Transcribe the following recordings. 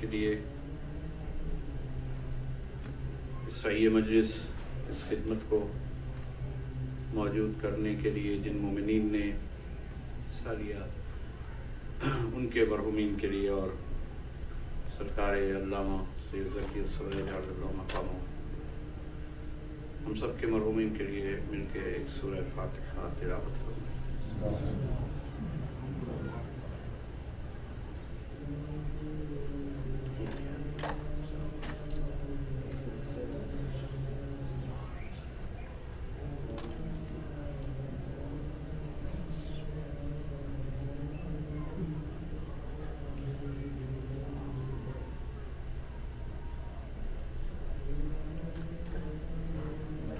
کے لیے اس صحیح مجلس، اس خدمت کو موجود کرنے کے لیے جن مومنین نے حصہ لیا ان کے مرحومین کے لیے، اور سرکار علامہ سید ذکی الصغیر جعل اللہ مقامہ ہم سب کے مرحومین کے لیے مل کے ایک سورہ فاتحہ تلاوت کروں۔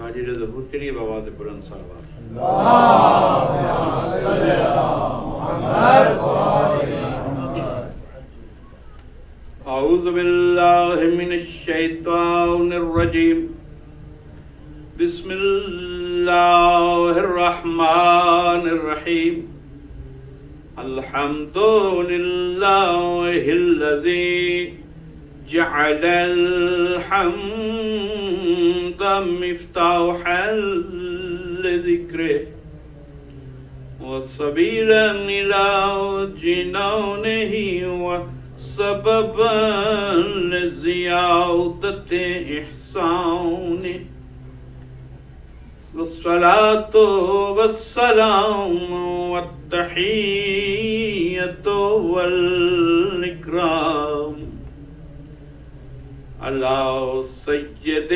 حاجر ظہور کے لیے بآواز بلند صلوات۔ اعوذ باللہ من الشیطان الرجیم، بسم اللہ الرحمن الرحیم، الحمد للہ الذی جعل الحمد مفتاحا لذکرہ وسبیلا الی جنانہ وسببا لزیادۃ احسانہ، والصلاة والسلام والتحیۃ والاکرام علی سید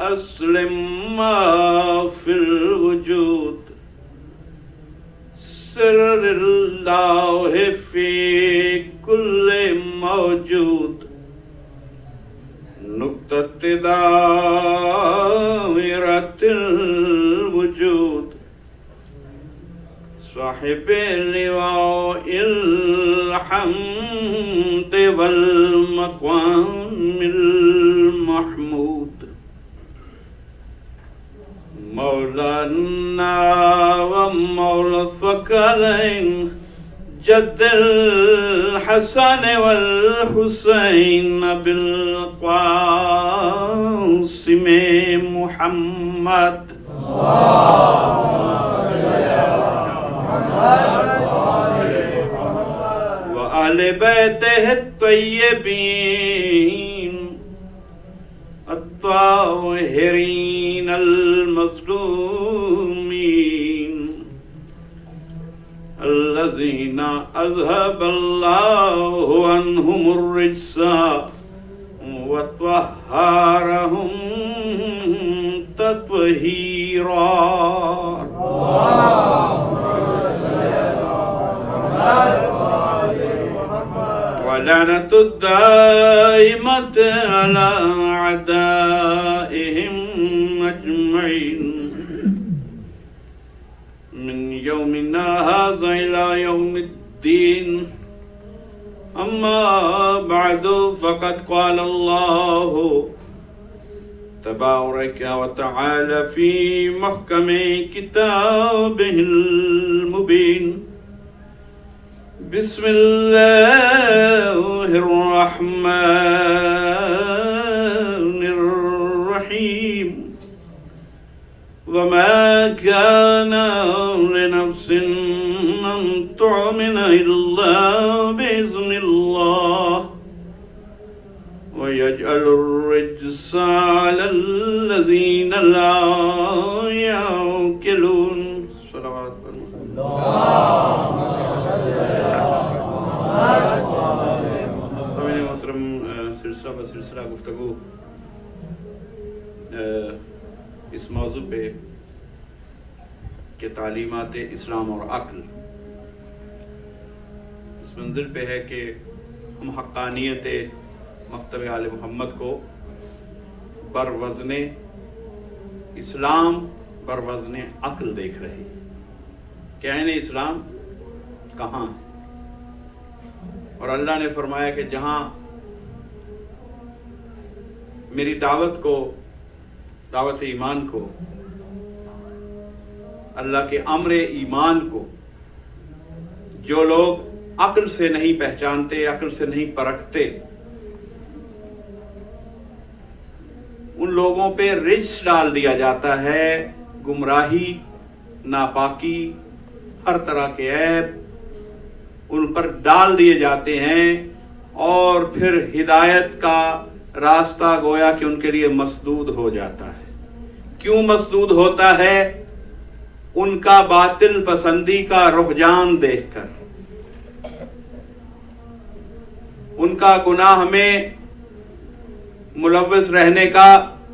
اسلم ما فی الوجود، سر اللہ فی کل موجود، نقطۃ دائرۃ الوجود، صاحب لواء الحمد والمقام المحمود، مولانا ومولا الثقلین جد الحسن والحسین بالقاسم محمد وآل بیتہ الطیبین الطاہرین المظلومین الذین اذهب اللہ عنہم الرجس وطہرہم تطہیرا، ولعنة الدائمة على أعدائهم أجمعين من يومنا هذا إلى يوم الدين، أما بعد فقد قال الله تبارك وتعالى في محكم كتابه المبين، بسم اللہ الرحمن الرحیم، وما كان لنفس أن تؤمن إلا بإذن الله ويجعل الرجس على الذين لا يعقلون۔ صلوات محترم، سلسلہ بسلسلہ گفتگو اس موضوع پہ کہ تعلیمات اسلام اور عقل، اس منزل پہ ہے کہ ہم حقانیت مکتب آل محمد کو بروزن اسلام بروزن عقل دیکھ رہے ہیں کہ عین اسلام کہاں ہے، اور اللہ نے فرمایا کہ جہاں میری دعوت کو، دعوت ایمان کو، اللہ کے امر ایمان کو جو لوگ عقل سے نہیں پہچانتے، عقل سے نہیں پرکھتے، ان لوگوں پہ رجس ڈال دیا جاتا ہے، گمراہی، ناپاکی، ہر طرح کے عیب ان پر ڈال دیے جاتے ہیں، اور پھر ہدایت کا راستہ گویا کہ ان کے لیے مسدود ہو جاتا ہے۔ کیوں مسدود ہوتا ہے؟ ان کا باطل پسندی کا رجحان دیکھ کر، ان کا گناہ میں ملوث رہنے کا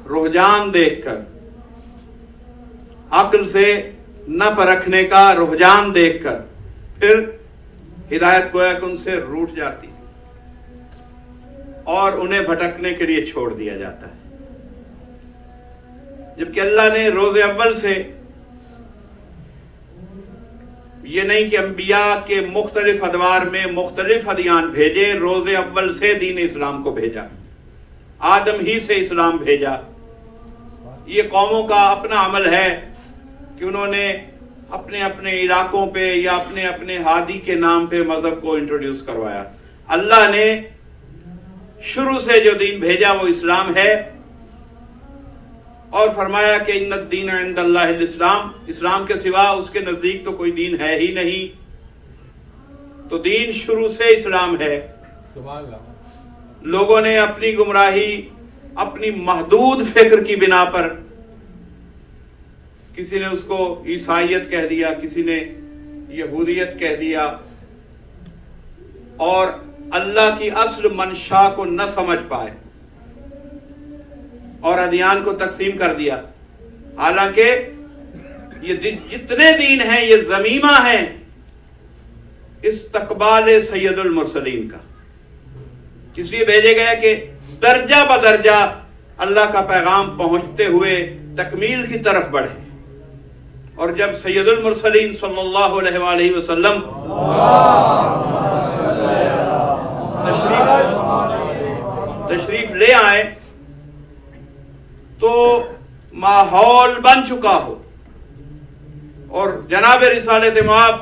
رجحان دیکھ کر، عقل سے نہ پرکھنے کا رجحان دیکھ کر، پھر ہدایت گویا کہ ان سے روٹ جاتی اور انہیں بھٹکنے کے لیے چھوڑ دیا جاتا ہے۔ جبکہ اللہ نے روز اول سے یہ نہیں کہ انبیاء کے مختلف ادوار میں مختلف ادیان بھیجے، روز اول سے دین اسلام کو بھیجا، آدم ہی سے اسلام بھیجا۔ یہ قوموں کا اپنا عمل ہے کہ انہوں نے اپنے اپنے علاقوں پہ یا اپنے اپنے ہادی کے نام پہ مذہب کو انٹروڈیوس کروایا۔ اللہ نے شروع سے جو دین بھیجا وہ اسلام ہے، اور فرمایا کہ ان الدین عند اللہ الاسلام، اسلام کے سوا اس کے نزدیک تو کوئی دین ہے ہی نہیں۔ تو دین شروع سے اسلام ہے۔ لوگوں نے اپنی گمراہی، اپنی محدود فکر کی بنا پر، کسی نے اس کو عیسائیت کہہ دیا، کسی نے یہودیت کہہ دیا، اور اللہ کی اصل منشا کو نہ سمجھ پائے اور ادیان کو تقسیم کر دیا۔ حالانکہ یہ جتنے دین ہیں یہ ضمیمہ ہیں استقبال سید المرسلین کا، اس لیے بھیجے گئے کہ درجہ بدرجہ اللہ کا پیغام پہنچتے ہوئے تکمیل کی طرف بڑھے۔ اور جب سید المرسلین صلی اللہ علیہ وآلہ وسلم تشریف لے آئے تو ماحول بن چکا ہو اور جناب رسالت مآب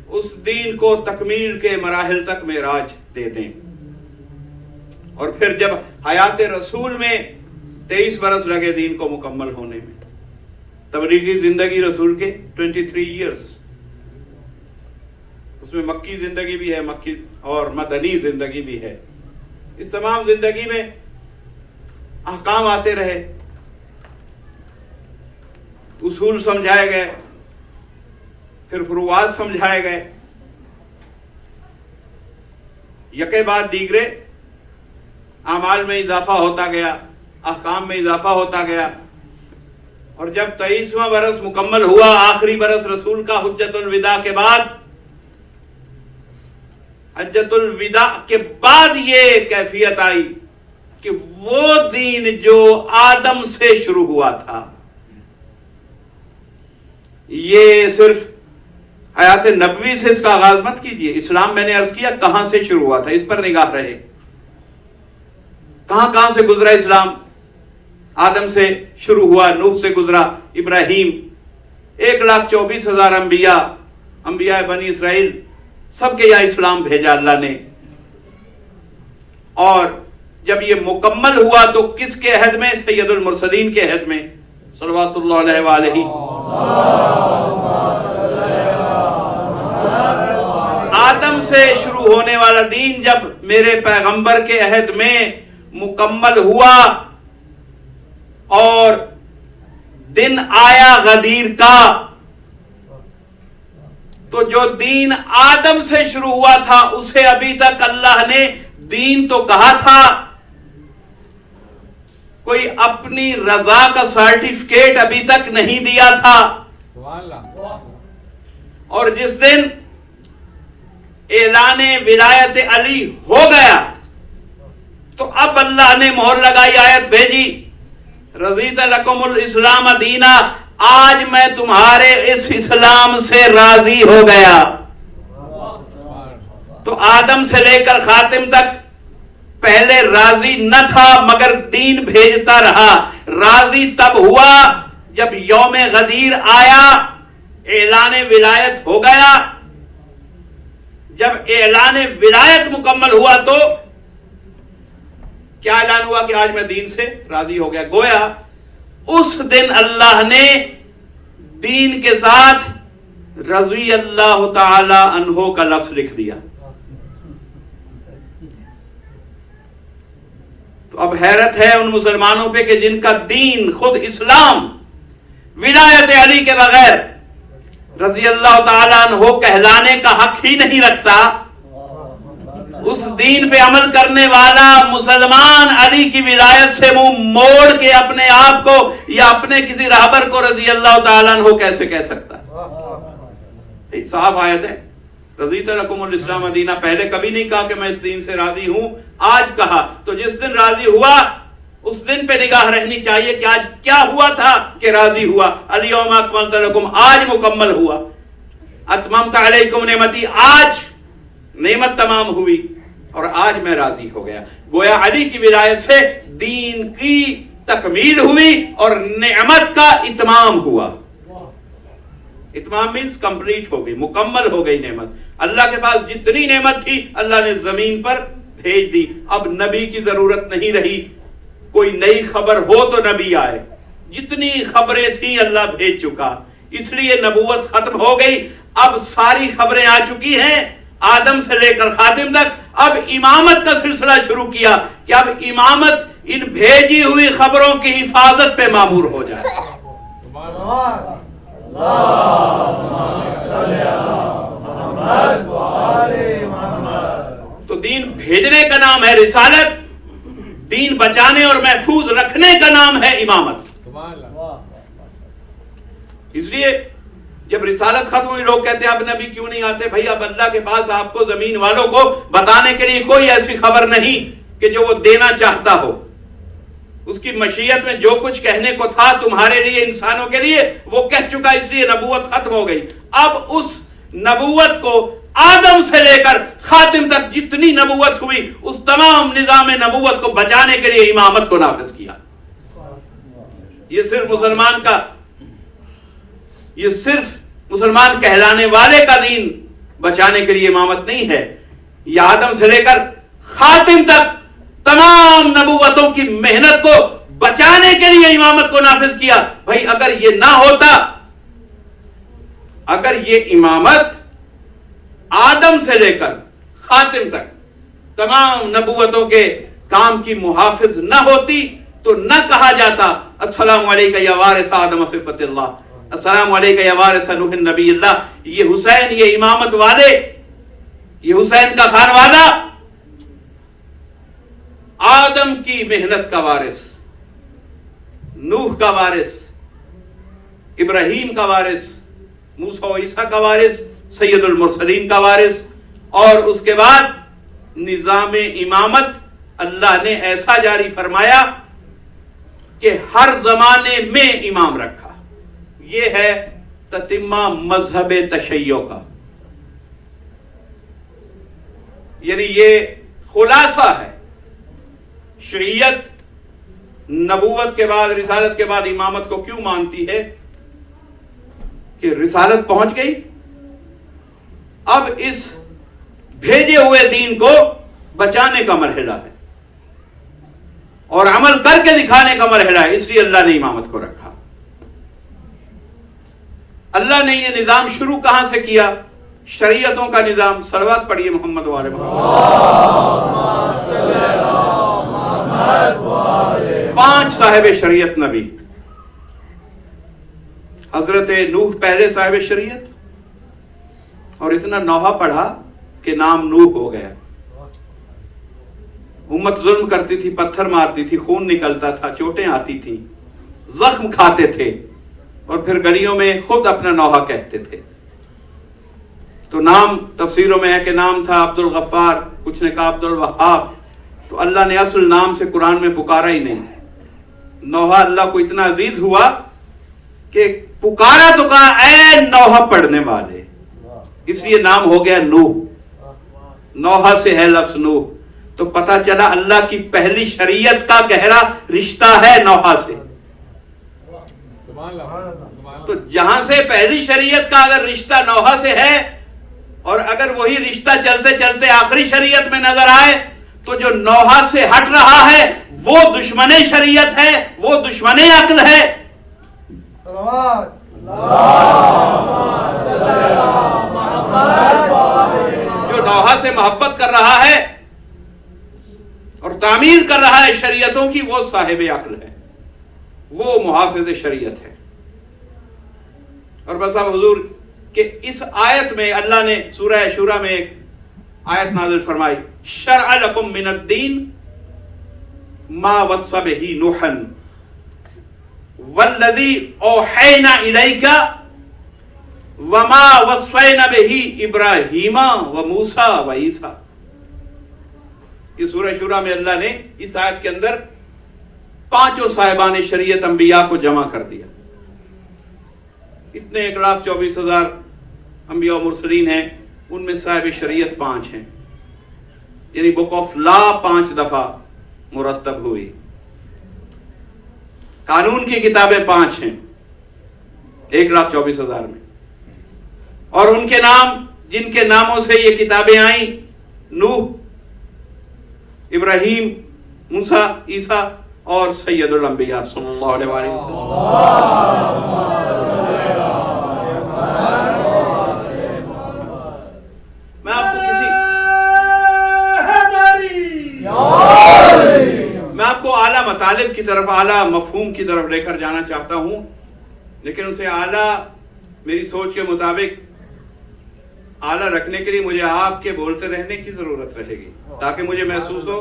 اس دین کو تکمیل کے مراحل تک معراج دے دیں، اور پھر جب حیات رسول میں 23 برس لگے دین کو مکمل ہونے میں، تبلیغی زندگی رسول کے 23 ایئرس، اس میں مکی زندگی بھی ہے، مکی اور مدنی زندگی بھی ہے۔ اس تمام زندگی میں احکام آتے رہے، اصول سمجھائے گئے، پھر فروعات سمجھائے گئے، یکے بعد دیگرے اعمال میں اضافہ ہوتا گیا، احکام میں اضافہ ہوتا گیا، اور جب 23واں برس مکمل ہوا، آخری برس رسول کا حجت الوداع کے بعد، حجت الوداع کے بعد یہ کیفیت آئی کہ وہ دین جو آدم سے شروع ہوا تھا، یہ صرف حیات نبوی سے اس کا آغاز مت کیجئے۔ اسلام میں نے عرض کیا کہاں سے شروع ہوا تھا، اس پر نگاہ رہے، کہاں کہاں سے گزرا اسلام۔ آدم سے شروع ہوا، نوح سے گزرا، ابراہیم، 1,24,000 انبیاء بنی اسرائیل، سب کے یہاں اسلام بھیجا اللہ نے۔ اور جب یہ مکمل ہوا تو کس کے عہد میں؟ سید المرسلین کے عہد میں، صلوات اللہ علیہ وآلہ۔ آدم سے شروع ہونے والا دین جب میرے پیغمبر کے عہد میں مکمل ہوا اور دن آیا غدیر کا، تو جو دین آدم سے شروع ہوا تھا اسے ابھی تک اللہ نے دین تو کہا تھا، کوئی اپنی رضا کا سرٹیفکیٹ ابھی تک نہیں دیا تھا۔ اور جس دن اعلان ولایت علی ہو گیا تو اب اللہ نے مہر لگائی، آیت بھیجی، رضیت لکم الاسلام دینا، آج میں تمہارے اس اسلام سے راضی ہو گیا۔ تو آدم سے لے کر خاتم تک پہلے راضی نہ تھا مگر دین بھیجتا رہا۔ راضی تب ہوا جب یوم غدیر آیا، اعلان ولایت ہو گیا۔ جب اعلان ولایت مکمل ہوا تو کیا اعلان ہوا کہ آج میں دین سے راضی ہو گیا. گویا اس دن اللہ نے دین کے ساتھ رضی اللہ تعالی عنہ کا لفظ لکھ دیا. تو اب حیرت ہے ان مسلمانوں پہ کہ جن کا دین خود اسلام ولایت علی کے بغیر رضی اللہ تعالی عنہ کہلانے کا حق ہی نہیں رکھتا. اس دین پہ عمل کرنے والا مسلمان علی کی ولایت سے منہ موڑ کے اپنے آپ کو یا اپنے کسی رہبر کو رضی اللہ تعالی عنہ کیسے کہہ سکتا ہے؟ صاف آیت ہے. رضیت لکم الاسلام دینا. پہلے کبھی نہیں کہا کہ میں اس دین سے راضی ہوں, آج کہا. تو جس دن راضی ہوا اس دن پہ نگاہ رہنی چاہیے کہ آج کیا ہوا تھا کہ راضی ہوا. الیوم اکملت لکم, آج مکمل ہوا. اتممت علیکم نعمتی, آج نعمت تمام ہوئی اور آج میں راضی ہو گیا. گویا علی کی ولایت سے دین کی تکمیل ہوئی اور نعمت کا اتمام ہوا. اتمام مینس کمپلیٹ ہو گئی, مکمل ہو گئی نعمت. اللہ کے پاس جتنی نعمت تھی اللہ نے زمین پر بھیج دی. اب نبی کی ضرورت نہیں رہی. کوئی نئی خبر ہو تو نبی آئے. جتنی خبریں تھیں اللہ بھیج چکا, اس لیے نبوت ختم ہو گئی. اب ساری خبریں آ چکی ہیں آدم سے لے کر خاتم تک. اب امامت کا سلسلہ شروع کیا کہ اب امامت ان بھیجی ہوئی خبروں کی حفاظت پہ مامور ہو جائے. تو دین بھیجنے کا نام ہے رسالت, دین بچانے اور محفوظ رکھنے کا نام ہے امامت. اس لیے جب رسالت ختم ہوئی لوگ کہتے ہیں اب نبی کیوں نہیں آتے. بھائی اب اللہ کے پاس آپ کو زمین والوں کو بتانے کے لیے کوئی ایسی خبر نہیں کہ جو وہ دینا چاہتا ہو. اس کی مشیت میں جو کچھ کہنے کو تھا تمہارے لیے انسانوں کے لیے وہ کہہ چکا, اس لیے نبوت ختم ہو گئی. اب اس نبوت کو آدم سے لے کر خاتم تک جتنی نبوت ہوئی اس تمام نظام نبوت کو بچانے کے لیے امامت کو نافذ کیا. یہ صرف مسلمان کہلانے والے کا دین بچانے کے لیے امامت نہیں ہے. یہ آدم سے لے کر خاتم تک تمام نبوتوں کی محنت کو بچانے کے لیے امامت کو نافذ کیا. بھائی اگر یہ نہ ہوتا, اگر یہ امامت آدم سے لے کر خاتم تک تمام نبوتوں کے کام کی محافظ نہ ہوتی تو نہ کہا جاتا السلام علیکہ یا وارث آدم صفت اللہ, السلام علیکہ یا وارث نوح نبی اللہ. یہ حسین, یہ امامت والے, یہ حسین کا خانوادہ آدم کی محنت کا وارث, نوح کا وارث, ابراہیم کا وارث, موسیٰ و عیسیٰ کا وارث, سید المرسلین کا وارث. اور اس کے بعد نظام امامت اللہ نے ایسا جاری فرمایا کہ ہر زمانے میں امام رکھا. یہ ہے تتمہ مذہب تشیع کا. یعنی یہ خلاصہ ہے. شریعت نبوت کے بعد, رسالت کے بعد امامت کو کیوں مانتی ہے کہ رسالت پہنچ گئی, اب اس بھیجے ہوئے دین کو بچانے کا مرحلہ ہے اور عمل کر کے دکھانے کا مرحلہ ہے. اس لیے اللہ نے امامت کو رکھا. اللہ نے یہ نظام شروع کہاں سے کیا؟ شریعتوں کا نظام. صلوات پڑھیے محمد والے محمد. 5 صاحب شریعت نبی. حضرت نوح پہلے صاحب شریعت, اور اتنا نوحہ پڑھا کہ نام نوح ہو گیا. امت ظلم کرتی تھی, پتھر مارتی تھی, خون نکلتا تھا, چوٹیں آتی تھیں, زخم کھاتے تھے, اور پھر گلیوں میں خود اپنا نوحہ کہتے تھے. تو نام تفسیروں میں ہے کہ نام تھا عبد الغفار, کچھ نے کہا عبد الوہاب. تو اللہ نے اصل نام سے قرآن میں پکارا ہی نہیں. نوحہ اللہ کو اتنا عزیز ہوا کہ پکارا تو کہا اے نوحہ پڑھنے والے, اس لیے نام ہو گیا نوح. نوحہ سے ہے لفظ نوح. تو پتہ چلا اللہ کی پہلی شریعت کا گہرا رشتہ ہے نوحہ سے. تو جہاں سے پہلی شریعت کا اگر رشتہ نوحہ سے ہے, اور اگر وہی رشتہ چلتے چلتے آخری شریعت میں نظر آئے, تو جو نوحہ سے ہٹ رہا ہے وہ دشمن شریعت ہے، وہ دشمن عقل ہے۔ جو نوحہ سے محبت کر رہا ہے اور تعمیر کر رہا ہے شریعتوں کی، وہ صاحب عقل ہے، وہ محافظ شریعت ہے۔ اور بس اب حضور کہ اس آیت میں اللہ نے سورہ شورى میں ایک آیت نازل فرمائی، شرع لکم من الدین ما وصى به نوحا والذی اوحینا الیک وما وصینا به ابراہیم وموسیٰ وعیسیٰ۔ یہ سورہ شورى میں اللہ نے اس آیت کے اندر پانچوں صاحبان شریعت انبیاء کو جمع کر دیا۔ اتنے 1,24,000 انبیاء و مرسلین ہیں، ان میں صاحب شریعت 5 ہیں، یعنی بک آف لا 5 دفعہ مرتب ہوئی، قانون کی کتابیں 5 ہیں 1,24,000 میں، اور ان کے نام جن کے ناموں سے یہ کتابیں آئیں، نوح، ابراہیم، موسیٰ، عیسیٰ اور سید الانبیاء صلی اللہ علیہ وسلم۔ میں آپ کو اعلیٰ مطالب کی طرف، اعلیٰ مفہوم کی طرف لے کر جانا چاہتا ہوں، لیکن اسے اعلیٰ میری سوچ کے مطابق اعلیٰ رکھنے کے لیے مجھے آپ کے بولتے رہنے کی ضرورت رہے گی، تاکہ مجھے محسوس ہو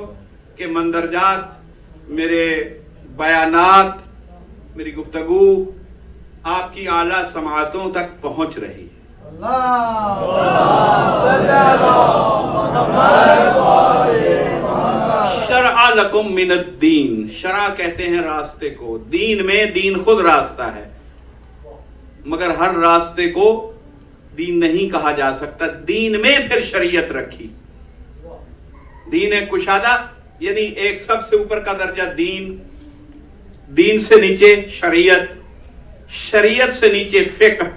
کہ مندرجات، میرے بیانات، میری گفتگو آپ کی اعلیٰ سماعتوں تک پہنچ رہی ہے۔ شرع لکم من الدین، شرع کہتے ہیں راستے کو، دین میں دین خود راستہ ہے، مگر ہر راستے کو دین نہیں کہا جا سکتا، دین میں پھر شریعت رکھی۔ دین ایک کشادہ، یعنی ایک سب سے اوپر کا درجہ دین، دین سے نیچے شریعت، شریعت سے نیچے فقہ۔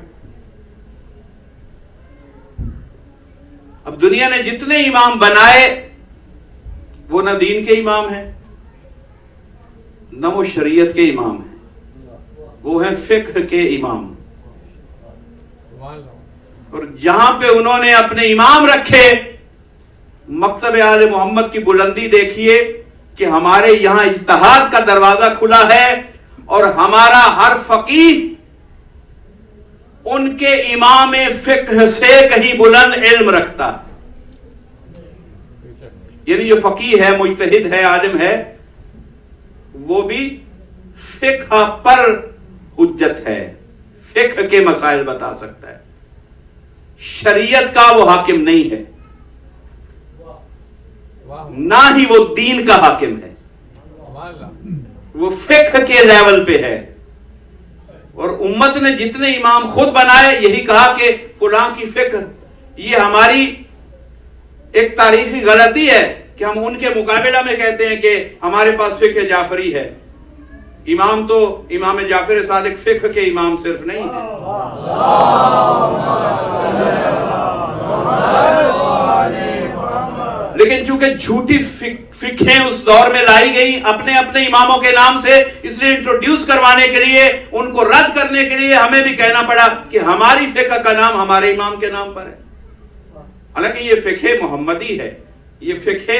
اب دنیا نے جتنے امام بنائے وہ نہ دین کے امام ہیں، نہ وہ شریعت کے امام ہیں، وہ ہیں فقہ کے امام۔ اور جہاں پہ انہوں نے اپنے امام رکھے، مکتب آل محمد کی بلندی دیکھیے کہ ہمارے یہاں اجتہاد کا دروازہ کھلا ہے، اور ہمارا ہر فقیہ ان کے امام فقہ سے کہیں بلند علم رکھتا، یعنی جو فقیہ ہے، مجتہد ہے، عالم ہے، وہ بھی فقہ پر حجت ہے، فقہ کے مسائل بتا سکتا ہے، شریعت کا وہ حاکم نہیں ہے، نہ ہی وہ دین کا حاکم ہے، وہ فقہ کے لیول پہ ہے۔ اور امت نے جتنے امام خود بنائے، یہی کہا کہ فلاں کی فقہ، یہ ہماری ایک تاریخی غلطی ہے کہ ہم ان کے مقابلہ میں کہتے ہیں کہ ہمارے پاس فقہ جعفری ہے۔ امام تو امام جعفر صادق فقہ کے امام صرف نہیں ہے، لیکن چونکہ جھوٹی فقہیں اس دور میں لائی گئی اپنے اپنے اماموں کے نام سے، اس لیے انٹروڈیوس کروانے کے لیے، ان کو رد کرنے کے لیے ہمیں بھی کہنا پڑا کہ ہماری فقہ کا نام ہمارے امام کے نام پر ہے، حالانکہ یہ فقہ محمدی ہے، یہ فقہ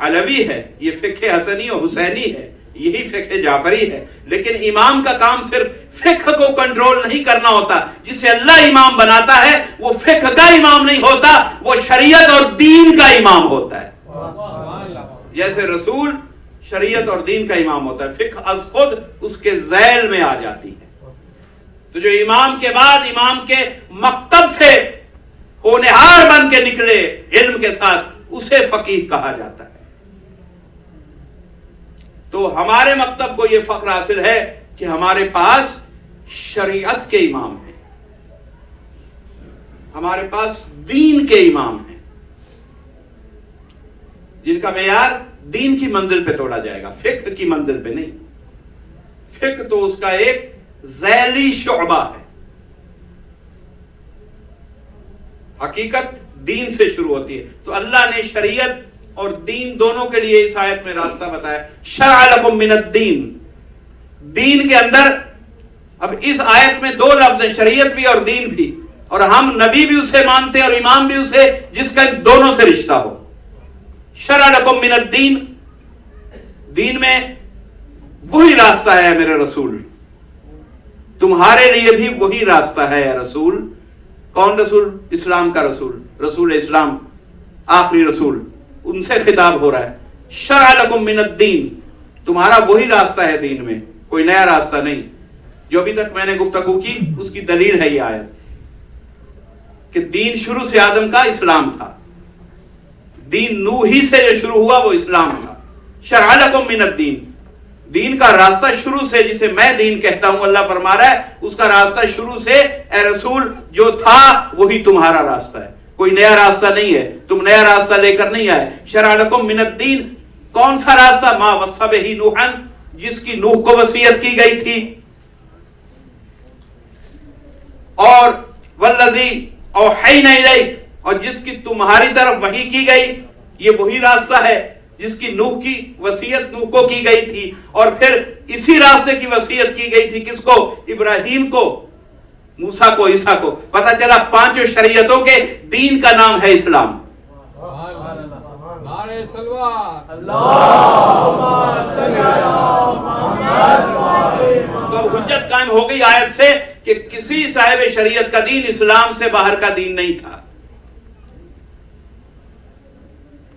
علوی ہے، یہ فقہ حسنی و حسینی ہے، یہی فقہ جعفری ہے۔ لیکن امام کا کام صرف فقہ کو کنٹرول نہیں کرنا ہوتا، جسے اللہ امام بناتا ہے وہ فقہ کا امام نہیں ہوتا، وہ شریعت اور دین کا امام ہوتا ہے۔ جیسے رسول شریعت اور دین کا امام ہوتا ہے، فقہ از خود اس کے ذیل میں آ جاتی ہے۔ تو جو امام کے بعد امام کے مکتب سے ہونہار بن کے نکلے علم کے ساتھ، اسے فقیہ کہا جاتا ہے۔ تو ہمارے مکتب کو یہ فخر حاصل ہے کہ ہمارے پاس شریعت کے امام ہیں، ہمارے پاس دین کے امام ہیں، جن کا معیار دین کی منزل پہ توڑا جائے گا، فقہ کی منزل پہ نہیں۔ فقہ تو اس کا ایک ذیلی شعبہ ہے، حقیقت دین سے شروع ہوتی ہے۔ تو اللہ نے شریعت اور دین دونوں کے لیے اس آیت میں راستہ بتایا. شرع لکم من الدین، دین کے اندر اب اس آیت میں دو لفظ ہیں، شریعت بھی اور دین بھی، اور ہم نبی بھی اسے مانتے اور امام بھی اسے جس کا دونوں سے رشتہ ہو. شرع لکم من الدین، دین میں وہی راستہ ہے میرے رسول، تمہارے لیے بھی وہی راستہ ہے یا رسول. کون رسول؟ اسلام کا رسول، رسول اسلام، آخری رسول، ان سے خطاب ہو رہا ہے. شرع لکم من الدین، تمہارا وہی راستہ ہے دین میں، کوئی نیا راستہ نہیں. جو ابھی تک میں نے گفتگو کی اس کی دلیل ہے یہ آیت کہ دین شروع سے آدم کا اسلام تھا، دین نوحی سے جو شروع ہوا وہ اسلام تھا. شرع لکم من الدین، دین کا راستہ شروع سے، جسے میں دین کہتا ہوں اللہ فرما رہا ہے، اس کا راستہ شروع سے اے رسول جو تھا وہی تمہارا راستہ ہے، کوئی نیا راستہ نہیں ہے، تم نیا راستہ لے کر نہیں آئے. شرع لکم من الدین، کون سا راستہ؟ ما وصى به نوحا، جس کی نوح کو وصیت کی گئی تھی، اور والذی اوحینا الیک، اور جس کی تمہاری طرف وحی کی گئی، یہ وہی راستہ ہے جس کی نوح کی وصیت نوح کو کی گئی تھی. اور پھر اسی راستے کی وصیت کی گئی تھی کس کو؟ ابراہیم کو، موسیٰ کو، عیسیٰ کو. پتہ چلا پانچوں شریعتوں کے دین کا نام ہے اسلام. تو اب حجت قائم ہو گئی آیت سے کہ کسی صاحب شریعت کا دین اسلام سے باہر کا دین نہیں تھا.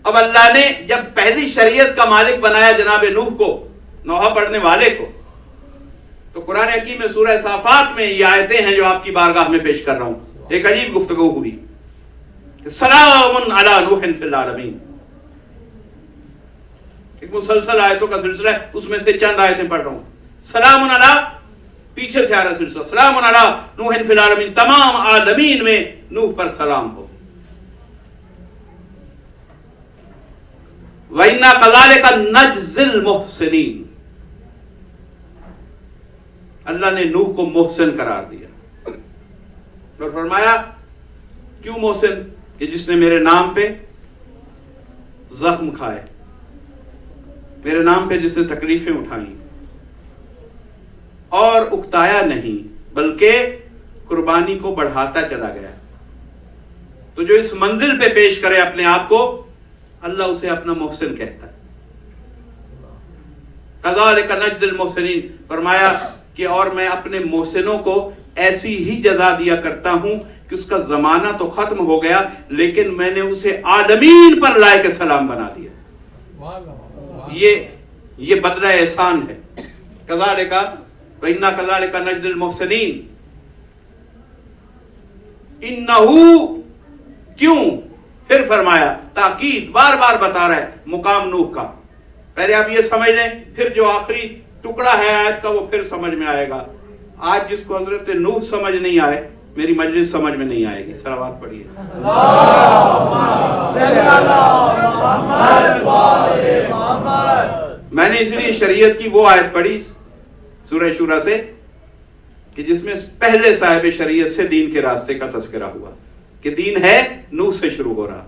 اب اللہ نے جب پہلی شریعت کا مالک بنایا جناب نوح کو، نوحہ پڑھنے والے کو، تو قرآن حکیم میں سورہ صافات میں یہ آیتیں ہیں جو آپ کی بارگاہ میں پیش کر رہا ہوں. ایک عجیب گفتگو ہوئی، سلام علی نوح فی العالمین. ایک مسلسل آیتوں کا سلسلہ ہے، اس میں سے چند آیتیں پڑھ رہا ہوں. سلام علی، پیچھے سے آ رہا سلسلہ، سلام علی نوح فی العالمین، تمام عالمین میں نوح پر سلام ہو. وَإِنَّا كَذَلِكَ نَجْزِي الْمُحْسِنِينَ، اللہ نے نوح کو محسن قرار دیا اور فرمایا کیوں محسن؟ کہ جس نے میرے نام پہ زخم کھائے، میرے نام پہ جس نے تکلیفیں اٹھائیں اور اکتایا نہیں بلکہ قربانی کو بڑھاتا چلا گیا. تو جو اس منزل پہ پیش کرے اپنے آپ کو، اللہ اسے اپنا محسن کہتا ہے. کذالک نجزی المحسنین، فرمایا کہ اور میں اپنے محسنوں کو ایسی ہی جزا دیا کرتا ہوں کہ اس کا زمانہ تو ختم ہو گیا لیکن میں نے اسے عالمین پر لائق سلام بنا دیا. یہ بدلہ احسان ہے. کذالک وَإِنَّا كَذَلِكَ نَجْزِي الْمُحْسِنِينَ. انہو، کیوں؟ پھر فرمایا تاکید، بار بار بتا رہا ہے مقام نوح کا. پہلے آپ یہ سمجھ لیں، پھر جو آخری ٹکڑا ہے آیت کا وہ پھر سمجھ میں آئے گا. آج جس کو حضرت نوح سمجھ نہیں آئے میری مجلس سمجھ میں نہیں آئے گی. صلوات پڑھیے. میں نے اس لیے شریعت کی وہ آیت پڑھی سورہ شورى سے کہ جس میں پہلے صاحب شریعت سے دین کے راستے کا تذکرہ ہوا کہ دین ہے نوح سے شروع ہو رہا،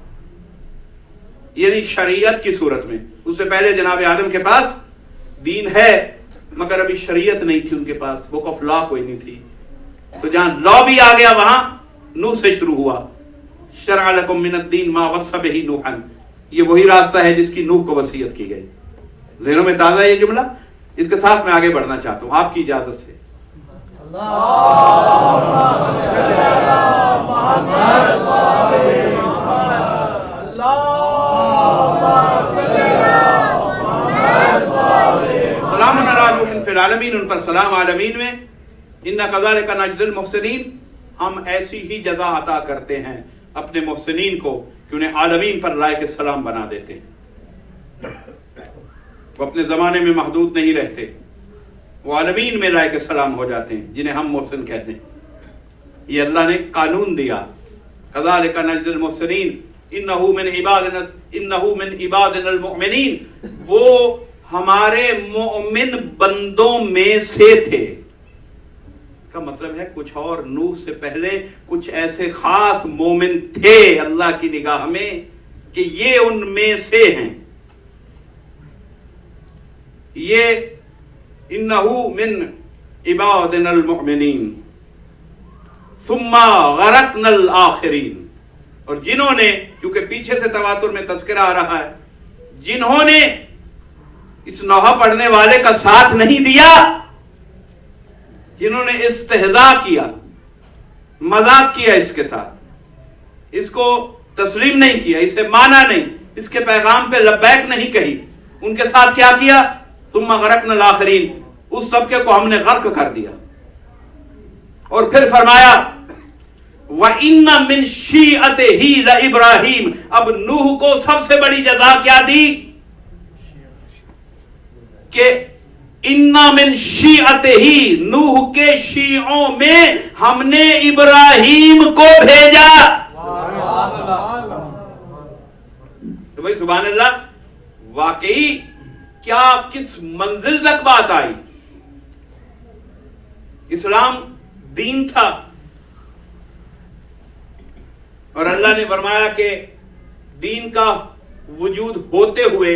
یعنی شریعت کی صورت میں. اس سے پہلے جناب آدم کے پاس دین ہے مگر ابھی شریعت نہیں تھی ان کے پاس، بک آف لا کوئی نہیں تھی. تو جہاں لا بھی آ گیا وہاں نوح سے شروع ہوا. شرع لکم من الدین ما وصى به نوحا، یہ وہی راستہ ہے جس کی نوح کو وصیت کی گئی. ذہنوں میں تازہ یہ جملہ، اس کے ساتھ میں آگے بڑھنا چاہتا ہوں آپ کی اجازت سے. سلام علی نوح فی العالمین، ان پر سلام عالمین میں. اِنَّا كَذَلِكَ نَجْزِي الْمُحْسِنِينَ، ہم ایسی ہی جزا عطا کرتے ہیں اپنے محسنین کو کہ انہیں عالمین پر لائق سلام بنا دیتے ہیں. وہ اپنے زمانے میں محدود نہیں رہتے، وہ عالمین میں لائق سلام ہو جاتے ہیں جنہیں ہم محسن کہتے ہیں. یہ اللہ نے قانون دیا. كَذَلِكَ نَجْزِي الْمُحْسِنِينَ إِنَّهُ مِنْ عِبَادِنَا الْمُؤْمِنِينَ، وہ ہمارے مؤمن بندوں میں سے تھے. اس کا مطلب ہے کچھ اور نوح سے پہلے کچھ ایسے خاص مومن تھے اللہ کی نگاہ میں کہ یہ ان میں سے ہیں. یہ انہو من عبادنا المؤمنین ثم غرقنا الآخرین. اور جنہوں نے، کیونکہ پیچھے سے تواتر میں تذکرہ آ رہا ہے، جنہوں نے اس نوحہ پڑھنے والے کا ساتھ نہیں دیا، جنہوں نے استہزاء کیا، مذاق کیا اس کے ساتھ، اس کو تسلیم نہیں کیا، اسے مانا نہیں، اس کے پیغام پہ لبیک نہیں کہی، ان کے ساتھ کیا کیا؟ ثم غرقنا الآخرین، اس طبقے کو ہم نے غرق کر دیا. اور پھر فرمایا وَإِنَّ مِن شِيعَتِهِ لَإِبْرَاهِيمَ. اب نوح کو سب سے بڑی جزا کیا دی کہ اِنَّ مِن شِيعَتِهِ، نوح کے شیعوں میں ہم نے ابراہیم کو بھیجا. تو بھائی سبحان اللہ، واقعی کیا کس منزل تک بات آئی. اسلام دین تھا، اور اللہ نے فرمایا کہ دین کا وجود ہوتے ہوئے،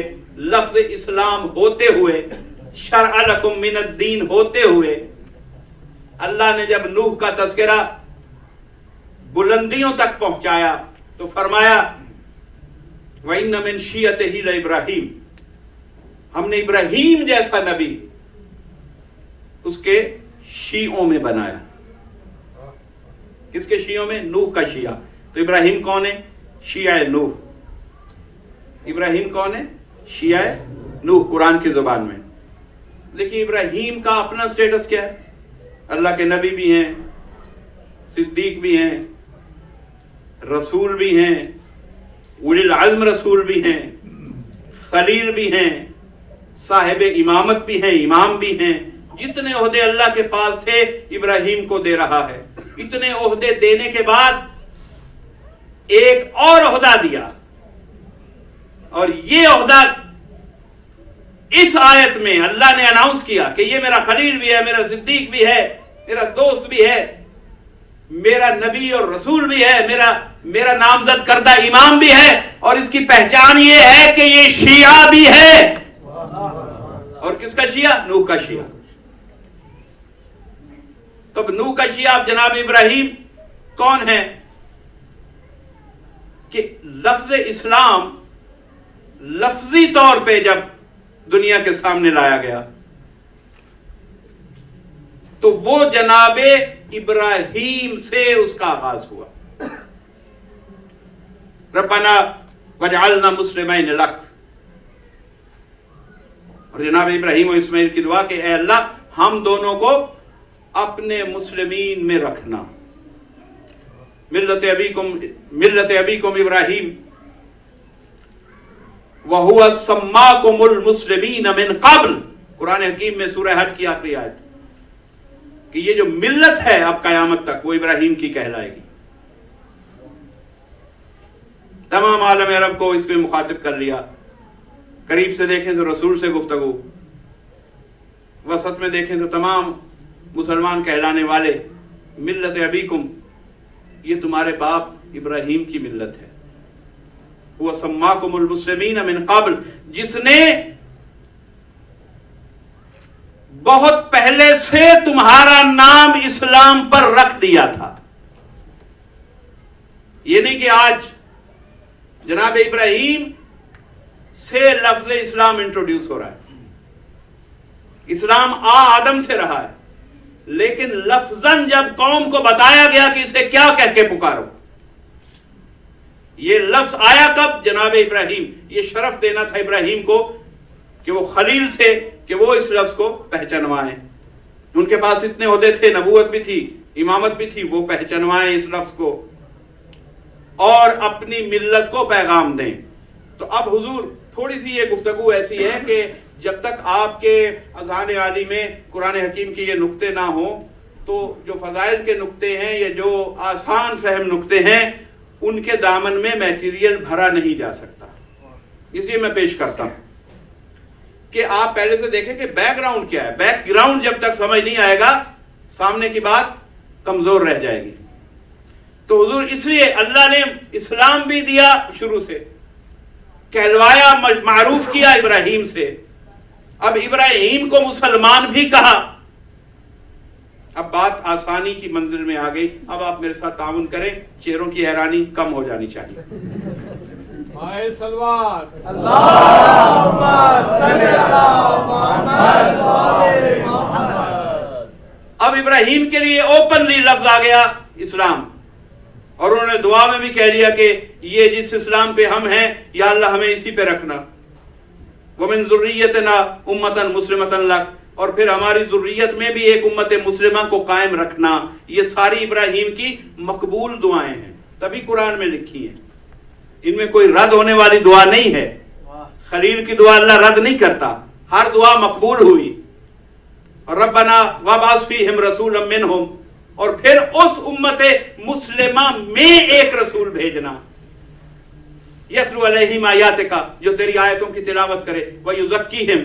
لفظ اسلام ہوتے ہوئے، شرع لکم من الدین ہوتے ہوئے، اللہ نے جب نوح کا تذکرہ بلندیوں تک پہنچایا تو فرمایا وَإِنَّ مِن شِيعَتِهِ لَإِبْرَاهِيمَ، ہم نے ابراہیم جیسا نبی اس کے شیعوں میں بنایا. کس کے شیعوں میں؟ نوح کا شیعہ. تو ابراہیم کون ہے؟ شیعہ نوح. ابراہیم کون ہے؟ شیعہ نوح قرآن کی زبان میں. دیکھیے ابراہیم کا اپنا سٹیٹس کیا ہے؟ اللہ کے نبی بھی ہیں، صدیق بھی ہیں، رسول بھی ہیں، اولی العزم رسول بھی ہیں، خلیل بھی ہیں، صاحب امامت بھی ہیں، امام بھی ہیں. جتنے عہدے اللہ کے پاس تھے ابراہیم کو دے رہا ہے. اتنے عہدے دینے کے بعد ایک اور عہدہ دیا، اور یہ عہدہ اس آیت میں اللہ نے اناؤنس کیا کہ یہ میرا خلیل بھی ہے، میرا صدیق بھی ہے، میرا دوست بھی ہے، میرا نبی اور رسول بھی ہے، میرا نامزد کردہ امام بھی ہے، اور اس کی پہچان یہ ہے کہ یہ شیعہ بھی ہے. اور کس کا شیعہ؟ نوح کا شیعہ. تب نوح کا شیعہ جناب ابراہیم کون ہے کہ لفظ اسلام لفظی طور پہ جب دنیا کے سامنے لایا گیا تو وہ جناب ابراہیم سے اس کا آغاز ہوا. ربنا وجعلنا مسلمین لک. اور جناب ابراہیم و اسماعیل کی دعا کہ اے اللہ ہم دونوں کو اپنے مسلمین میں رکھنا. ملت ابیکم ابراہیم وَهُوَ سَمَّاكُمُ الْمُسْلِمِينَ مِنْ قَبْلِ. قرآن حکیم میں سورہ حج کی آخری آیت کہ یہ جو ملت ہے اب قیامت تک وہ ابراہیم کی کہلائے گی. تمام عالم عرب کو اس میں مخاطب کر لیا. قریب سے دیکھیں تو رسول سے گفتگو، وسط میں دیکھیں تو تمام مسلمان کہلانے والے. ملت ابیکم، یہ تمہارے باپ ابراہیم کی ملت ہے. وہ سماکم المسلمین من قبل، جس نے بہت پہلے سے تمہارا نام اسلام پر رکھ دیا تھا. یہ نہیں کہ آج جناب ابراہیم سے لفظ اسلام انٹروڈیوس ہو رہا ہے. اسلام آدم سے رہا ہے، لیکن لفظاً جب قوم کو بتایا گیا کہ اسے کیا کہہ کے پکارو، یہ لفظ آیا کب؟ جناب ابراہیم. یہ شرف دینا تھا ابراہیم کو کہ وہ خلیل تھے کہ وہ اس لفظ کو پہچانوائیں. ان کے پاس اتنے عہدے تھے، نبوت بھی تھی، امامت بھی تھی، وہ پہچانوائیں اس لفظ کو اور اپنی ملت کو پیغام دیں. تو اب حضور تھوڑی سی یہ گفتگو ایسی ہے کہ جب تک آپ کے اذہان عالی میں قرآن حکیم کے یہ نقطے نہ ہوں تو جو فضائل کے نقطے ہیں یا جو آسان فہم نقطے ہیں ان کے دامن میں میٹیریل بھرا نہیں جا سکتا. اس لیے میں پیش کرتا ہوں کہ آپ پہلے سے دیکھیں کہ بیک گراؤنڈ کیا ہے. بیک گراؤنڈ جب تک سمجھ نہیں آئے گا سامنے کی بات کمزور رہ جائے گی. تو حضور اس لیے اللہ نے اسلام بھی دیا شروع سے، کہلوایا، معروف کیا ابراہیم سے، اب ابراہیم کو مسلمان بھی کہا. اب بات آسانی کی منزل میں آ گئی. اب آپ میرے ساتھ تعاون کریں، چہروں کی حیرانی کم ہو جانی چاہیے. اب ابراہیم کے لیے اوپنلی لفظ آ گیا اسلام، اور انہوں نے دعا میں بھی کہہ دیا کہ یہ جس اسلام پہ ہم ہیں یا اللہ ہمیں اسی پہ رکھنا. وَمِن ذُرِّيَّتِنَا أُمَّةً مُسْلِمَةً لَكَ، اور پھر ہماری ذریت میں بھی ایک امت مسلمہ کو قائم رکھنا. یہ ساری ابراہیم کی مقبول دعائیں ہیں، تبھی قرآن میں لکھی ہیں. ان میں کوئی رد ہونے والی دعا نہیں ہے. خلیل کی دعا اللہ رد نہیں کرتا، ہر دعا مقبول ہوئی. ربنا وابعث فیہم رسولا منہم، اور پھر اس امت مسلمہ میں ایک رسول بھیجنا، یتلو علیہم آیاتک، جو تیری آیتوں کی تلاوت کرے، ویزکیہم،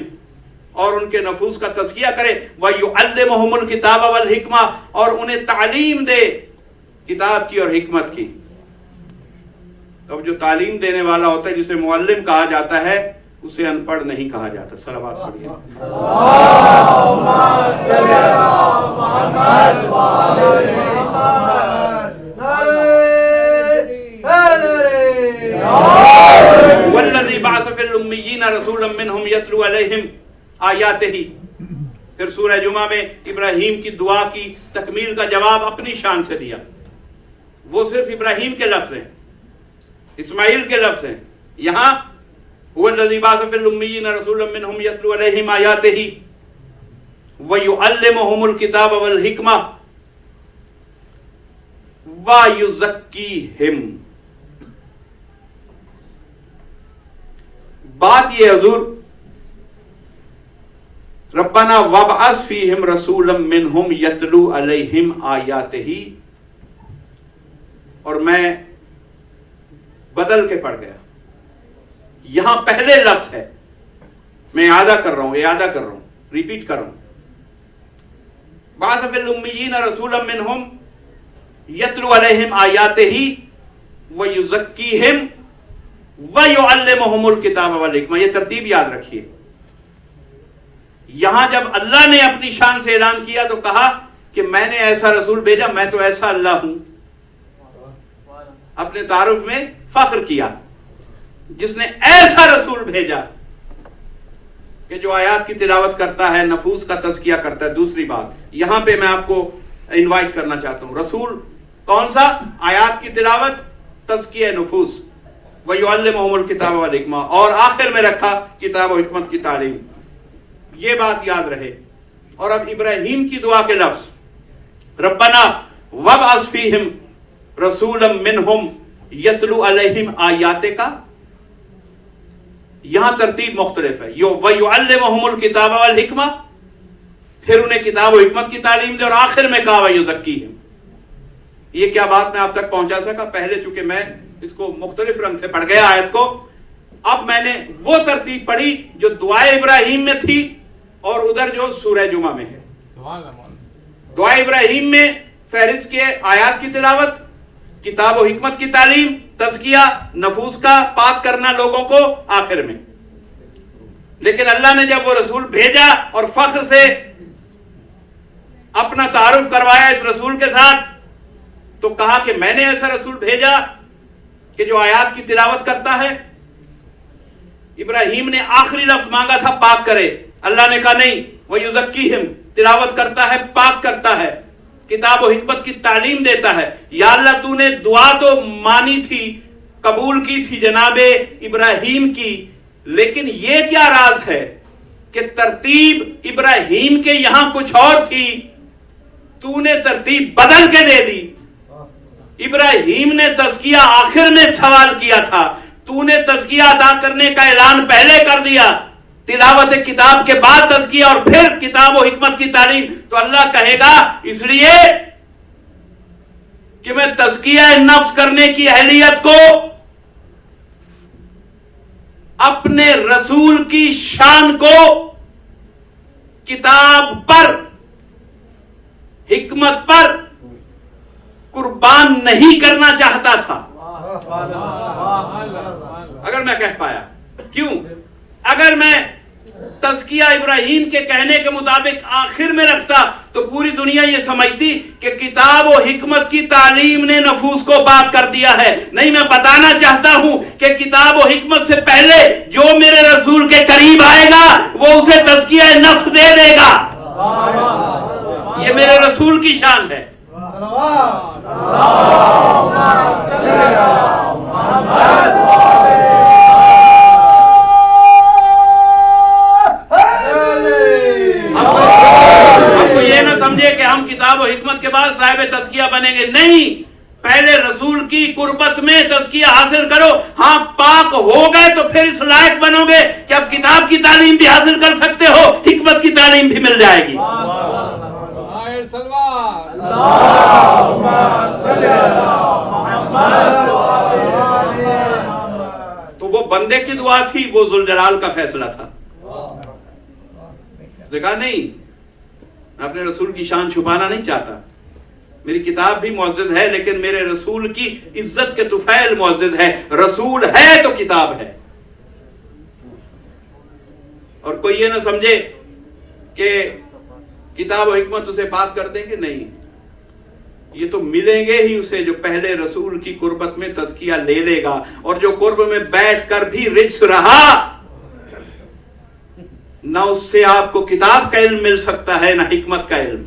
اور ان کے نفوس کا تزکیہ کرے، وَيُعَلِّمُهُمُ الْكِتَابَ وَالْحِکْمَةَ، اور انہیں تعلیم دے کتاب کی اور حکمت کی. اب جو تعلیم دینے والا ہوتا ہے، جسے معلم کہا جاتا ہے، اسے ان پڑھ نہیں کہا جاتا. صلوات پڑھیے. وَالَّذِي بَعَثَ فِي الْأُمِّيِّينَ رَسُولًا مِّنْهُمْ يَتْلُو عَلَيْهِمْ آیاتِهِ. پھر سورہ جمعہ میں ابراہیم کی دعا کی تکمیل کا جواب اپنی شان سے دیا. وہ صرف ابراہیم کے لفظ ہیں، اسماعیل کے لفظ ہیں. یہاں هو الذی بعث فی الأميین رسولا منهم یتلو علیہم آیاتہ ویعلمهم الکتاب والحکمہ ویزکیہم. بات یہ حضور، ربنا وابعث فیہم رسولا منہم یتلو علیہم آیاتہ، اور میں بدل کے پڑھ گیا. یہاں پہلے لفظ ہے، میں اعادہ کر رہا ہوں، ریپیٹ کر رہا ہوں. بعث فی الأمیین رسولا منہم یتلو علیہم آیاتہ ویزکیہم وَيُعَلِّمُهُمُ الْكِتَابَ وَالْحِکْمَةَ. یہ ترتیب یاد رکھیے. یہاں جب اللہ نے اپنی شان سے اعلان کیا تو کہا کہ میں نے ایسا رسول بھیجا، میں تو ایسا اللہ ہوں. اپنے تعارف میں فخر کیا، جس نے ایسا رسول بھیجا کہ جو آیات کی تلاوت کرتا ہے، نفوس کا تزکیہ کرتا ہے. دوسری بات یہاں پہ میں آپ کو انوائٹ کرنا چاہتا ہوں، رسول کون سا؟ آیات کی تلاوت، تزکیہ نفوس، وَيُعَلِّمُهُمُ الْكِتَابَ وَالْحِکْمَةَ، اور آخر میں رکھا کتاب و حکمت کی تعلیم. یہ بات یاد رہے. اور اب ابراہیم کی دعا کے لفظ، ربنا وابعث فیہم رسولا منہم یتلو علیہم آیاتک. یہاں ترتیب مختلف ہے. وَيُعَلِّمُهُمُ الْكِتَابَ وَالْحِکْمَةَ، پھر انہیں کتاب و حکمت کی تعلیم دے، اور آخر میں کہا وَيُزَکِّیہم. یہ کیا بات میں آپ تک پہنچا سکا؟ پہلے چونکہ میں اس کو مختلف رنگ سے پڑھ گیا آیت کو، اب میں نے وہ ترتیب پڑھی جو دعائے ابراہیم میں تھی اور ادھر جو سورہ جمعہ میں ہے. دعائے ابراہیم میں فہرست کے آیات کی تلاوت، کتاب و حکمت کی تعلیم، تزکیہ نفوس کا پاک کرنا لوگوں کو آخر میں. لیکن اللہ نے جب وہ رسول بھیجا اور فخر سے اپنا تعارف کروایا اس رسول کے ساتھ، تو کہا کہ میں نے ایسا رسول بھیجا کہ جو آیات کی تلاوت کرتا ہے. ابراہیم نے آخری لفظ مانگا تھا پاک کرے، اللہ نے کہا نہیں، وَيُزَکِّیہم، تلاوت کرتا ہے، پاک کرتا ہے، کتاب و حکمت کی تعلیم دیتا ہے. یا اللہ تو نے دعا تو مانی تھی، قبول کی تھی جناب ابراہیم کی، لیکن یہ کیا راز ہے کہ ترتیب ابراہیم کے یہاں کچھ اور تھی، تو نے ترتیب بدل کے دے دی. ابراہیم نے تزکیہ آخر میں سوال کیا تھا، تو نے تزکیہ ادا کرنے کا اعلان پہلے کر دیا، تلاوت کتاب کے بعد تزکیہ اور پھر کتاب و حکمت کی تعلیم. تو اللہ کہے گا اس لیے کہ میں تزکیہ نفس کرنے کی اہلیت کو اپنے رسول کی شان کو کتاب پر، حکمت پر قربان نہیں کرنا چاہتا تھا. اگر میں کہہ پایا کیوں؟ اگر میں تزکیہ ابراہیم کے کہنے کے مطابق آخر میں رکھتا تو پوری دنیا یہ سمجھتی کہ کتاب و حکمت کی تعلیم نے نفوس کو پاک کر دیا ہے. نہیں، میں بتانا چاہتا ہوں کہ کتاب و حکمت سے پہلے جو میرے رسول کے قریب آئے گا وہ اسے تزکیہ نفس دے دے گا. یہ میرے رسول کی شان ہے. یہ نہ سمجھے کہ ہم کتاب و حکمت کے بعد صاحب تزکیہ بنیں گے. نہیں، پہلے رسول کی قربت میں تزکیہ حاصل کرو. ہاں، پاک ہو گئے تو پھر اس لائق بنو گے کہ اب کتاب کی تعلیم بھی حاصل کر سکتے ہو، حکمت کی تعلیم بھی مل جائے گی. تو وہ بندے کی دعا تھی، وہ ذوالجلال کا فیصلہ تھا. اس نے کہا نہیں، میں اپنے رسول کی شان چھپانا نہیں چاہتا. میری کتاب بھی معزز ہے لیکن میرے رسول کی عزت کے طفیل معزز ہے. رسول ہے تو کتاب ہے. اور کوئی یہ نہ سمجھے کہ کتاب و حکمت اسے پاک کر دیں گے. نہیں، یہ تو ملیں گے ہی اسے جو پہلے رسول کی قربت میں تزکیہ لے لے گا. اور جو قرب میں بیٹھ کر بھی رجس رہا، نہ اس سے آپ کو کتاب کا علم مل سکتا ہے نہ حکمت کا علم.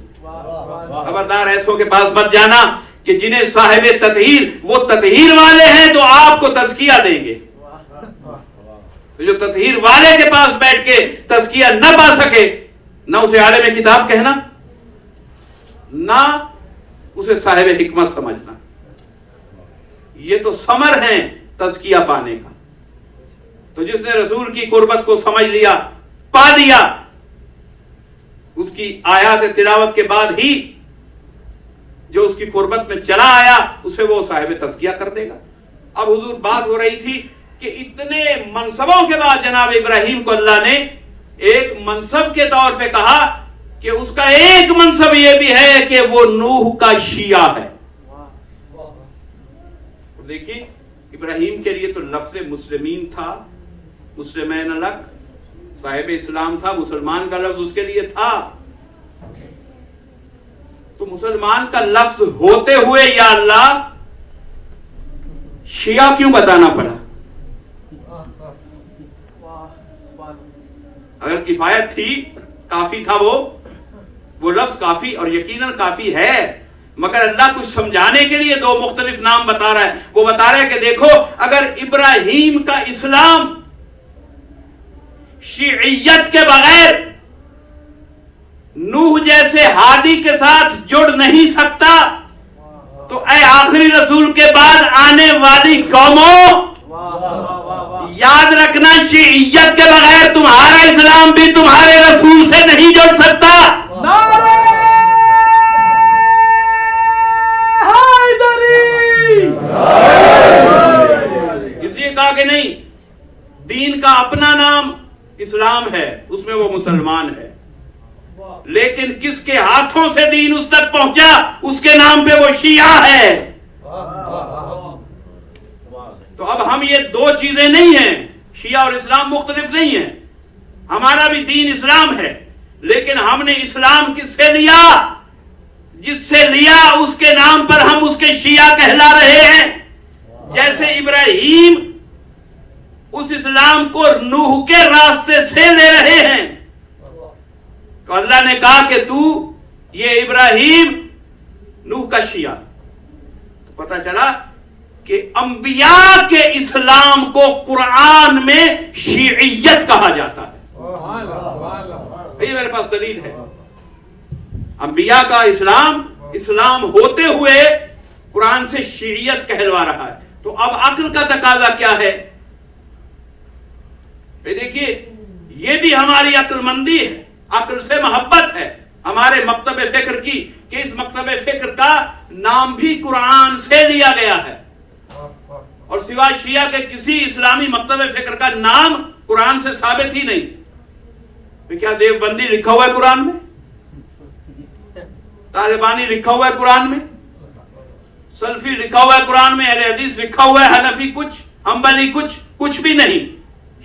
خبردار ایسوں کے پاس مت جانا کہ جنہیں صاحب تطہیر، وہ تطہیر والے ہیں تو آپ کو تزکیہ دیں گے. تو جو تطہیر والے کے پاس بیٹھ کے تزکیہ نہ پا سکے، نہ اسے عالم کتاب کہنا، نہ اسے صاحب حکمت سمجھنا. یہ تو ثمر ہیں تزکیہ پانے کا. تو جس نے رسول کی قربت کو سمجھ لیا، پا لیا، اس کی آیات تلاوت کے بعد ہی جو اس کی قربت میں چلا آیا اسے وہ صاحب تزکیہ کر دے گا. اب حضور بات ہو رہی تھی کہ اتنے منصبوں کے بعد جناب ابراہیم کو اللہ نے ایک منصب کے طور پہ کہا کہ اس کا ایک منصب یہ بھی ہے کہ وہ نوح کا شیعہ ہے. دیکھیے، ابراہیم کے لیے تو لفظ مسلمین تھا، مسلمین الگ، صاحب اسلام تھا، مسلمان کا لفظ اس کے لیے تھا. تو مسلمان کا لفظ ہوتے ہوئے یا اللہ شیعہ کیوں بتانا پڑا؟ اگر کفایت تھی، کافی تھا، وہ لفظ کافی اور یقیناً کافی ہے، مگر اللہ کچھ سمجھانے کے لیے دو مختلف نام بتا رہا ہے. وہ بتا رہا ہے کہ دیکھو، اگر ابراہیم کا اسلام شیعیت کے بغیر نوح جیسے ہادی کے ساتھ جڑ نہیں سکتا، تو اے آخری رسول کے بعد آنے والی قوموں، یاد رکھنا شیعیت کے بغیر تمہارا اسلام بھی تمہارے رسول سے نہیں جڑ سکتا. اس لیے کہا کہ نہیں، دین کا اپنا نام اسلام ہے، اس میں وہ مسلمان ہے، لیکن کس کے ہاتھوں سے دین اس تک پہنچا اس کے نام پہ وہ شیعہ ہے. تو اب ہم یہ دو چیزیں نہیں ہیں، شیعہ اور اسلام مختلف نہیں ہیں. ہمارا بھی دین اسلام ہے، لیکن ہم نے اسلام کس سے لیا؟ جس سے لیا اس کے نام پر ہم اس کے شیعہ کہلا رہے ہیں. جیسے ابراہیم اس اسلام کو نوح کے راستے سے لے رہے ہیں، تو اللہ نے کہا کہ تو یہ ابراہیم نوح کا شیعہ. تو پتہ چلا کہ انبیاء کے اسلام کو قرآن میں شیعیت کہا جاتا ہے. یہ میرے پاس دلیل ہے. انبیاء کا اسلام ہوتے ہوئے قرآن سے شیعیت کہلوا رہا ہے. تو اب عقل کا تقاضا کیا ہے؟ دیکھیے، یہ بھی ہماری عقل مندی ہے، عقل سے محبت ہے ہمارے مکتب فکر کی، کہ اس مکتب فکر کا نام بھی قرآن سے لیا گیا ہے، اور سوائے شیعہ کے کسی اسلامی مکتب فکر کا نام قرآن سے ثابت ہی نہیں. کیا دیوبندی لکھا ہوا ہے قرآن میں؟ طالبانی لکھا ہوا ہے قرآن میں؟ سلفی لکھا ہوا ہے قرآن میں؟ اہل حدیث لکھا ہوا ہے؟ حنفی کچھ، حنبلی کچھ بھی نہیں.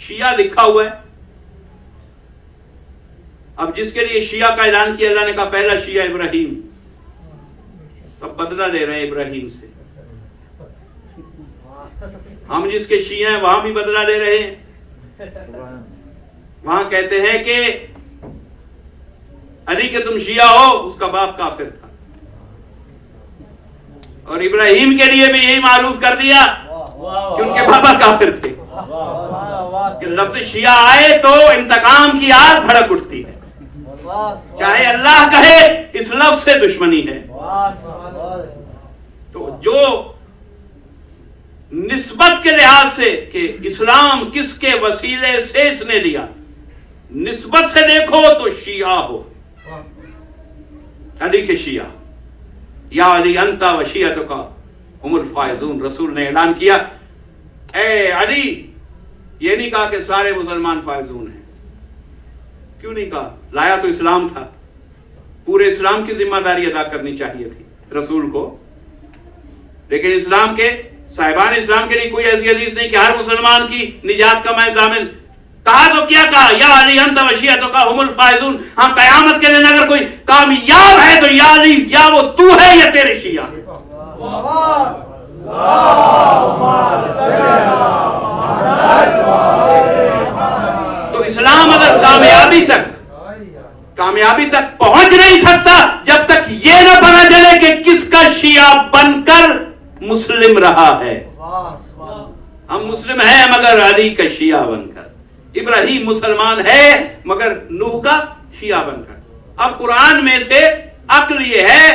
شیعہ لکھا ہوا ہے. اب جس کے لیے شیعہ کا اعلان کیا اللہ نے کہا پہلا شیعہ ابراہیم. اب بدلہ لے رہے ہیں ابراہیم سے. ہم جس کے شیعہ ہیں وہاں بھی بدلہ لے رہے ہیں. وہاں کہتے ہیں کہ علی کہ تم شیعہ ہو اس کا باپ کافر تھا. اور ابراہیم کے لیے بھی یہی معروف کر دیا کہ ان کے بابا کافر تھے. کہ لفظ شیعہ آئے تو انتقام کی آگ بھڑک اٹھتی ہے. چاہے اللہ کہے اس لفظ سے دشمنی ہے. تو جو نسبت کے لحاظ سے کہ اسلام کس کے وسیلے سے اس نے لیا، نسبت سے دیکھو تو شیعہ ہو. علی کے شیعہ، یا علی انت و شیعتک ہم الفائزون. رسول نے اعلان کیا اے علی، یہ نہیں کہا کہ سارے مسلمان فائزون ہیں. کیوں نہیں کہا؟ لایا تو اسلام تھا. پورے اسلام کی ذمہ داری ادا کرنی چاہیے تھی رسول کو. لیکن اسلام کے صاحبان اسلام کے لیے کوئی ایسی حدیث نہیں کہ ہر مسلمان کی نجات کا میں ضامن. کہا تو کیا کہا؟ یا علی انت و شیعتک ہم الفائزون. ہم قیامت کے دن اگر کوئی کامیاب ہے تو یا علی، یا وہ تو ہے یا تیرے شیعہ. تو اسلام اگر کامیابی تک پہنچ نہیں سکتا جب تک یہ نہ پتا چلے کہ کس کا شیعہ بن کر مسلم رہا ہے. ہم مسلم ہیں مگر علی کا شیعہ بن کر. ابراہیم مسلمان ہے مگر نوح کا شیعہ بن کر. اب قرآن میں سے عقل یہ ہے،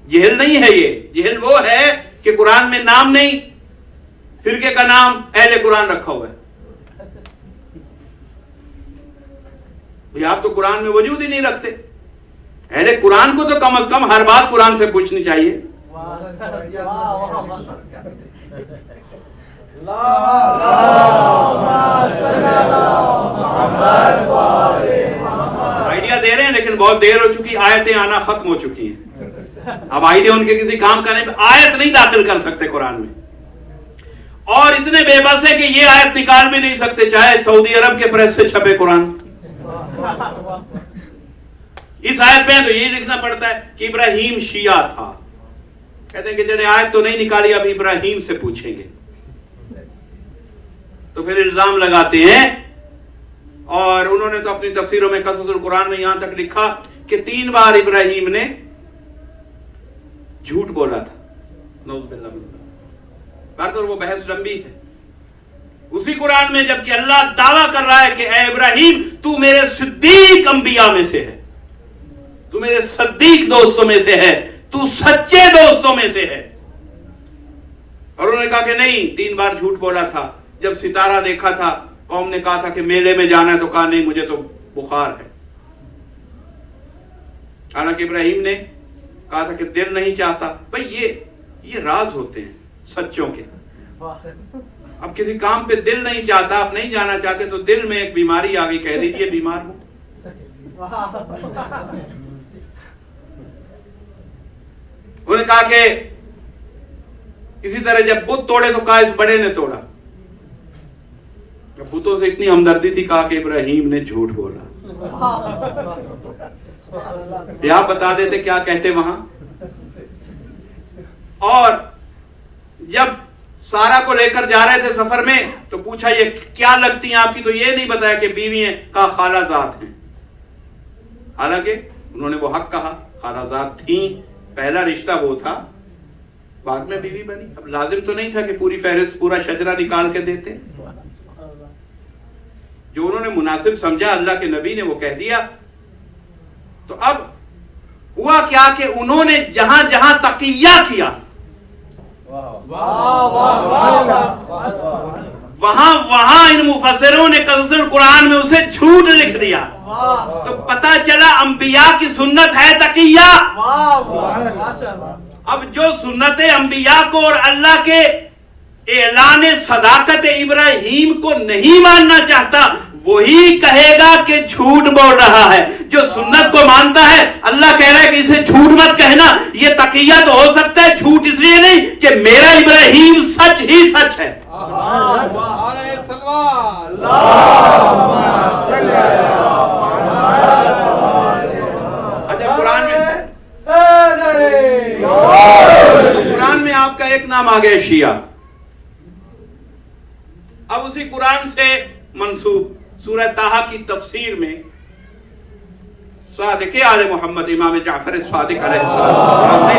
جہل نہیں ہے. یہ جہل وہ ہے کہ قرآن میں نام نہیں، فرقے کا نام اہل قرآن رکھا ہوا ہے. آپ تو قرآن میں وجود ہی نہیں رکھتے. اہل قرآن کو تو کم از کم ہر بات قرآن سے پوچھنی چاہیے. آئیڈیا دے رہے ہیں لیکن بہت دیر ہو چکی، آیتیں آنا ختم ہو چکی ہیں. اب آئیڈیا ان کے کسی کام کا نہیں. آیت نہیں داخل کر سکتے قرآن میں، اور اتنے بے بس ہے کہ یہ آیت نکال بھی نہیں سکتے چاہے سعودی عرب کے پریس سے چھپے قرآن. اس آیت میں تو یہ لکھنا پڑتا ہے کہ ابراہیم شیعہ تھا. کہتے ہیں کہ جنہیں آیت تو نہیں نکالی، اب ابراہیم سے پوچھیں گے. تو پھر الزام لگاتے ہیں. اور انہوں نے تو اپنی تفسیروں میں قصص القرآن میں یہاں تک لکھا کہ 3 بار ابراہیم نے جھوٹ بولا تھا. نعوذ باللہ من ذالک. برادر وہ بحث لمبی ہے. اسی قرآن میں جبکہ اللہ دعویٰ کر رہا ہے کہ اے ابراہیم تو میرے صدیق انبیاء میں سے ہے، تو میرے صدیق دوستوں میں سے ہے، تو سچے دوستوں میں سے ہے. اور انہوں نے کہا کہ نہیں، 3 بار جھوٹ بولا تھا. جب ستارہ دیکھا تھا قوم نے کہا تھا کہ میلے میں جانا ہے تو کہا نہیں مجھے تو بخار ہے. حالانکہ ابراہیم نے کہا تھا کہ دل نہیں چاہتا. بھئی یہ راز ہوتے ہیں سچوں کے. اب کسی کام پہ دل نہیں چاہتا، آپ نہیں جانا چاہتے تو دل میں ایک بیماری آ گئی، کہہ دیجئے بیمار ہوں. انہوں نے کہا کہ اسی طرح جب بت توڑے تو کہا اس بڑے نے توڑا. جب بتوں سے اتنی ہمدردی تھی کہا کہ ابراہیم نے جھوٹ بولا. یا بتا دیتے کیا کہتے وہاں. اور جب سارا کو لے کر جا رہے تھے سفر میں تو پوچھا یہ کیا لگتی ہیں آپ کی، تو یہ نہیں بتایا کہ بیوی ہیں، کہا خالہ زاد ہیں. حالانکہ انہوں نے وہ حق کہا، خالہ زاد تھیں، پہلا رشتہ وہ تھا، بعد میں بیوی بنی. اب لازم تو نہیں تھا کہ پوری فہرست پورا شجرہ نکال کے دیتے. جو انہوں نے مناسب سمجھا اللہ کے نبی نے وہ کہہ دیا. تو اب ہوا کیا کہ انہوں نے جہاں جہاں تقیہ کیا وہاں ان مفسروں نے قصص القرآن میں اسے جھوٹ لکھ دیا. تو پتہ چلا انبیاء کی سنت ہے تقیہ. اب جو سنت انبیاء کو اور اللہ کے اعلان صداقت ابراہیم کو نہیں ماننا چاہتا وہی کہے گا کہ جھوٹ بول رہا ہے. جو سنت کو مانتا ہے اللہ کہہ رہا ہے کہ اسے جھوٹ مت کہنا. یہ تقیہ تو ہو سکتا ہے، جھوٹ اس لیے نہیں کہ میرا ابراہیم سچ ہی سچ ہے. اچھا قرآن میں آپ کا ایک نام آ گیا شیعہ. اب اسی قرآن سے منسوب سورہ طٰہٰ کی تفسیر میں صادق آل محمد امام جعفر صادق علیہ السلام نے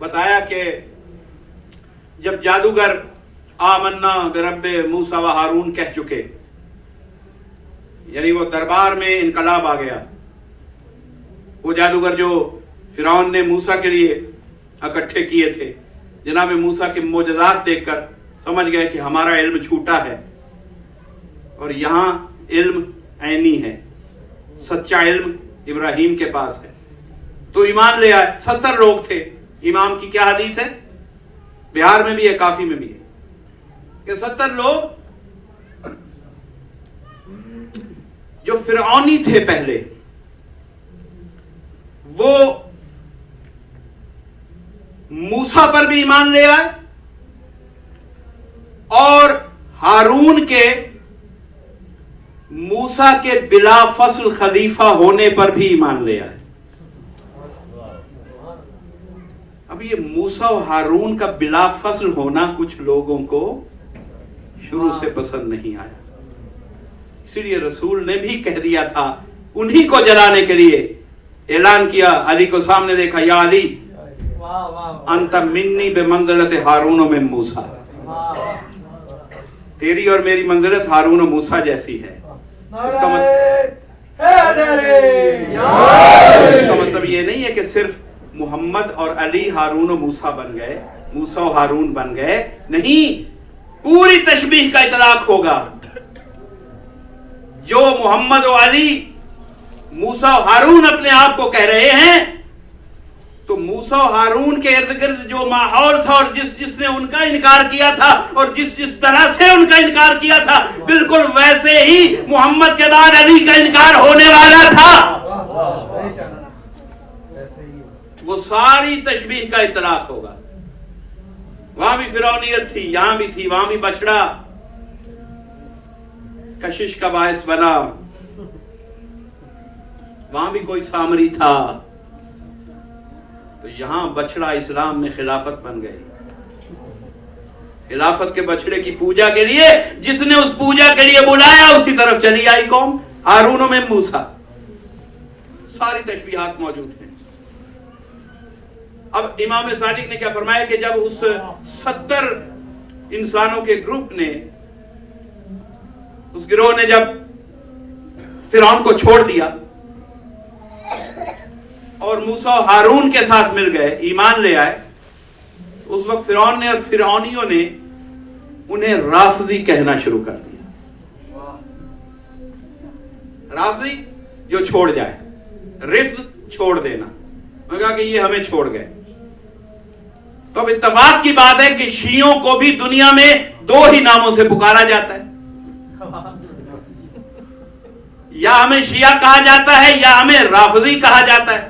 بتایا کہ جب جادوگر آمنا برب موسیٰ و ہارون کہہ چکے، یعنی وہ دربار میں انقلاب آ گیا. وہ جادوگر جو فرعون نے موسیٰ کے لیے اکٹھے کیے تھے، جناب موسیٰ کے معجزات دیکھ کر سمجھ گئے کہ ہمارا علم جھوٹا ہے اور یہاں علم عینی ہے، سچا علم ابراہیم کے پاس ہے. تو ایمان لے آئے. 70 لوگ تھے. امام کی کیا حدیث ہے؟ بہار میں بھی ہے، کافی میں بھی ہے کہ 70 لوگ جو فرعونی تھے پہلے، وہ موسیٰ پر بھی ایمان لے آئے اور ہارون کے موسیٰ کے بلا فصل خلیفہ ہونے پر بھی ایمان لے آئے. اب یہ موسیٰ و ہارون کا بلا فصل ہونا کچھ لوگوں کو شروع سے پسند نہیں آیا. اسی لیے رسول نے بھی کہہ دیا تھا، انہی کو جلانے کے لیے اعلان کیا. علی کو سامنے دیکھا، یا علی انت منی بمنزلت ہارون و من موسیٰ، تیری اور میری منزلت ہارون و موسیٰ جیسی ہے. اس کا مطلب یہ نہیں ہے کہ صرف محمد اور علی ہارون و موسیٰ بن گئے، موسیٰ و ہارون بن گئے. نہیں، پوری تشبیہ کا اطلاق ہوگا. جو محمد و علی موسیٰ و ہارون اپنے آپ کو کہہ رہے ہیں، تو موسیٰ و ہارون کے ارد گرد جو ماحول تھا اور جس نے ان کا انکار کیا تھا اور جس طرح سے ان کا انکار کیا تھا، بالکل ویسے ہی محمد کے بعد علی کا انکار ہونے والا تھا. وہ ساری تشبیہ کا اطلاق ہوگا. وہاں بھی فرعونیت تھی، یہاں بھی تھی. وہاں بھی بچڑا کشش کا باعث بنا، وہاں بھی کوئی سامری تھا، تو یہاں بچڑا اسلام میں خلافت بن گئی. خلافت کے بچڑے کی پوجا کے لیے جس نے اس پوجا کے لیے بلایا، اسی طرف چلی آئی قوم ہارون میں موسیٰ. ساری تشبیہات موجود ہیں. اب امام صادق نے کیا فرمایا کہ جب اس 70 انسانوں کے گروپ نے، اس گروہ نے جب فرعون کو چھوڑ دیا اور موسیٰ و ہارون کے ساتھ مل گئے، ایمان لے آئے، اس وقت فرعون نے اور فرعونیوں نے انہیں رافضی کہنا شروع کر دیا. رافضی جو چھوڑ جائے، رفض چھوڑ دینا. میں کہا کہ یہ ہمیں چھوڑ گئے. تو اب اتفاق کی بات ہے کہ شیعوں کو بھی دنیا میں 2 ہی ناموں سے پکارا جاتا ہے. یا ہمیں شیعہ کہا جاتا ہے یا ہمیں رافضی کہا جاتا ہے.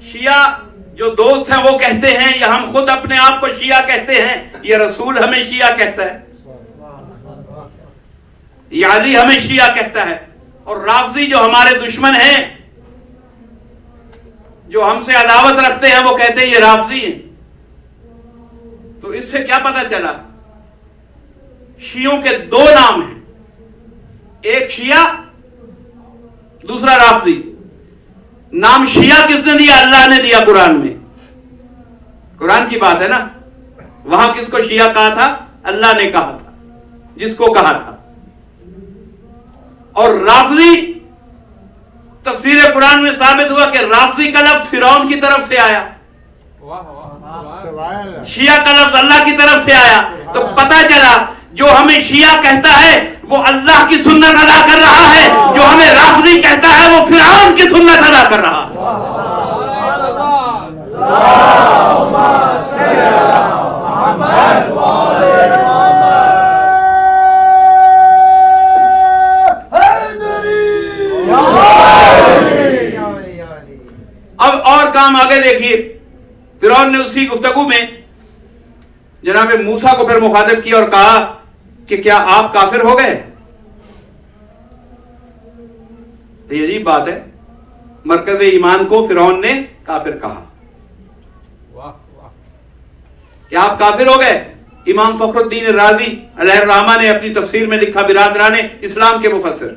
شیعہ جو دوست ہیں وہ کہتے ہیں، یا ہم خود اپنے آپ کو شیعہ کہتے ہیں، یہ رسول ہمیں شیعہ کہتا ہے، یا علی ہمیں شیعہ کہتا ہے. اور رافضی جو ہمارے دشمن ہیں، جو ہم سے عداوت رکھتے ہیں، وہ کہتے ہیں یہ رافضی ہیں. تو اس سے کیا پتہ چلا؟ شیعوں کے 2 نام ہیں، ایک شیعہ، دوسرا رافضی. نام شیعہ کس نے دیا؟ اللہ نے دیا قرآن میں. قرآن کی بات ہے نا. وہاں کس کو شیعہ کہا تھا؟ اللہ نے کہا تھا، جس کو کہا تھا. اور رافضی، تفسیر قرآن میں ثابت ہوا کہ رافضی کا لفظ فرعون کی طرف سے آیا، شیعہ کا لفظ اللہ کی طرف سے آیا. تو پتہ چلا جو ہمیں شیعہ کہتا ہے وہ اللہ کی سنت ادا کر رہا ہے، جو ہمیں رافضی کہتا ہے وہ فرعون کی سنت ادا کر رہا ہے. اب اور کام آگے دیکھیے. فرعون فرعون نے اسی گفتگو میں جناب موسیٰ کو پھر مخاطب کیا اور کہا کہ کیا آپ کافر ہو گئے؟ یہ عجیب بات ہے، مرکز ایمان کو فرعون نے کافر کہا کہ آپ کافر ہو گئے۔ امام فخر الدین رازی علیہ الرحمہ نے اپنی تفسیر میں لکھا، برادران اسلام کے مفسر،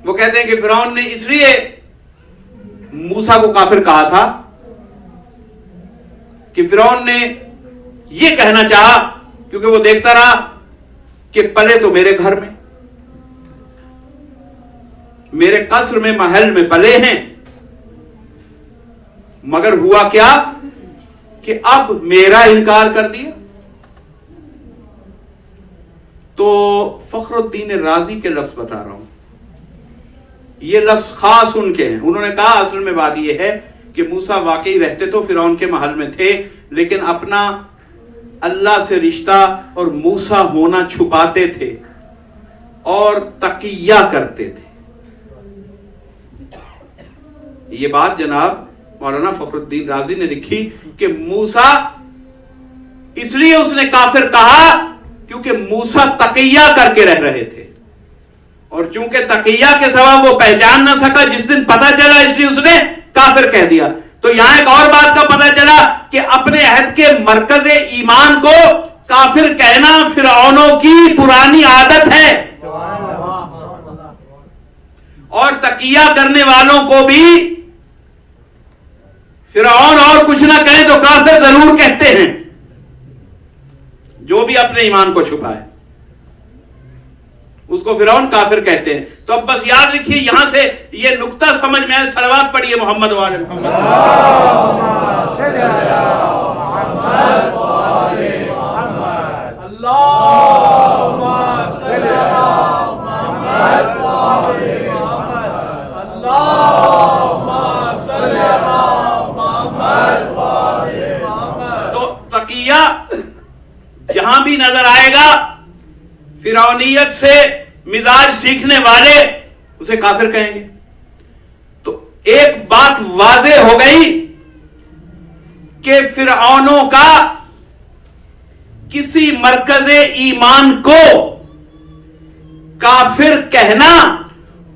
وہ کہتے ہیں کہ فرعون نے اس لیے موسیٰ کو کافر کہا تھا کہ فرعون نے یہ کہنا چاہا، کیونکہ وہ دیکھتا رہا کہ پلے تو میرے گھر میں، میرے قصر میں، محل میں پلے ہیں، مگر ہوا کیا کہ اب میرا انکار کر دیا۔ تو فخر الدین رازی کے لفظ بتا رہا ہوں، یہ لفظ خاص ان کے ہیں۔ انہوں نے کہا اصل میں بات یہ ہے کہ موسیٰ واقعی رہتے تو فرعون کے محل میں تھے، لیکن اپنا اللہ سے رشتہ اور موسیٰ ہونا چھپاتے تھے اور تقیہ کرتے تھے۔ یہ بات جناب مولانا فخر الدین رازی نے لکھی کہ موسیٰ اس لیے اس نے کافر کہا کیونکہ موسیٰ تقیہ کر کے رہ رہے تھے، اور چونکہ تقیہ کے سبب وہ پہچان نہ سکا، جس دن پتہ چلا اس لیے اس نے کافر کہہ دیا۔ تو یہاں ایک اور بات کا پتہ چلا کہ اپنے عہد کے مرکز ایمان کو کافر کہنا فرعونوں کی پرانی عادت ہے، اور تقیہ کرنے والوں کو بھی فرعون اور کچھ نہ کہیں تو کافر ضرور کہتے ہیں، جو بھی اپنے ایمان کو چھپائے اس کو فرعون کافر کہتے ہیں۔ تو اب بس یاد رکھیے، یہاں سے یہ نقطہ سمجھ میں آئے، صلوات پڑھیے محمد وآل محمد۔ تو تقیہ جہاں بھی نظر آئے گا، فرعونیت سے مزاج سیکھنے والے اسے کافر کہیں گے۔ تو ایک بات واضح ہو گئی کہ فرعونوں کا کسی مرکز ایمان کو کافر کہنا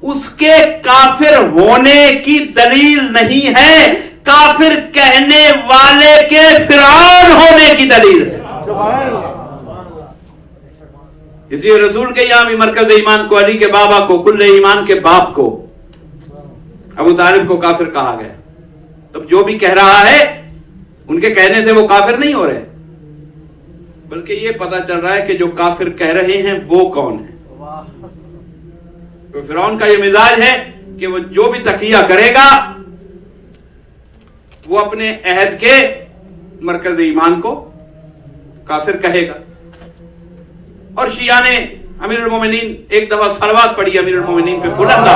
اس کے کافر ہونے کی دلیل نہیں ہے، کافر کہنے والے کے فرعون ہونے کی دلیل ہے۔ اسی رسول کے یہاں بھی مرکز ایمان کو، علی کے بابا کو، کل ایمان کے باپ کو، ابو طالب کو کافر کہا گیا۔ تب جو بھی کہہ رہا ہے ان کے کہنے سے وہ کافر نہیں ہو رہے، بلکہ یہ پتا چل رہا ہے کہ جو کافر کہہ رہے ہیں وہ کون ہے۔ تو فرعون کا یہ مزاج ہے کہ وہ جو بھی تقیہ کرے گا وہ اپنے عہد کے مرکز ایمان کو کافر کہے گا۔ اور شیعہ نے امیر المومنین، ایک دفعہ صلوات پڑھی امیر المومنین پہ بلند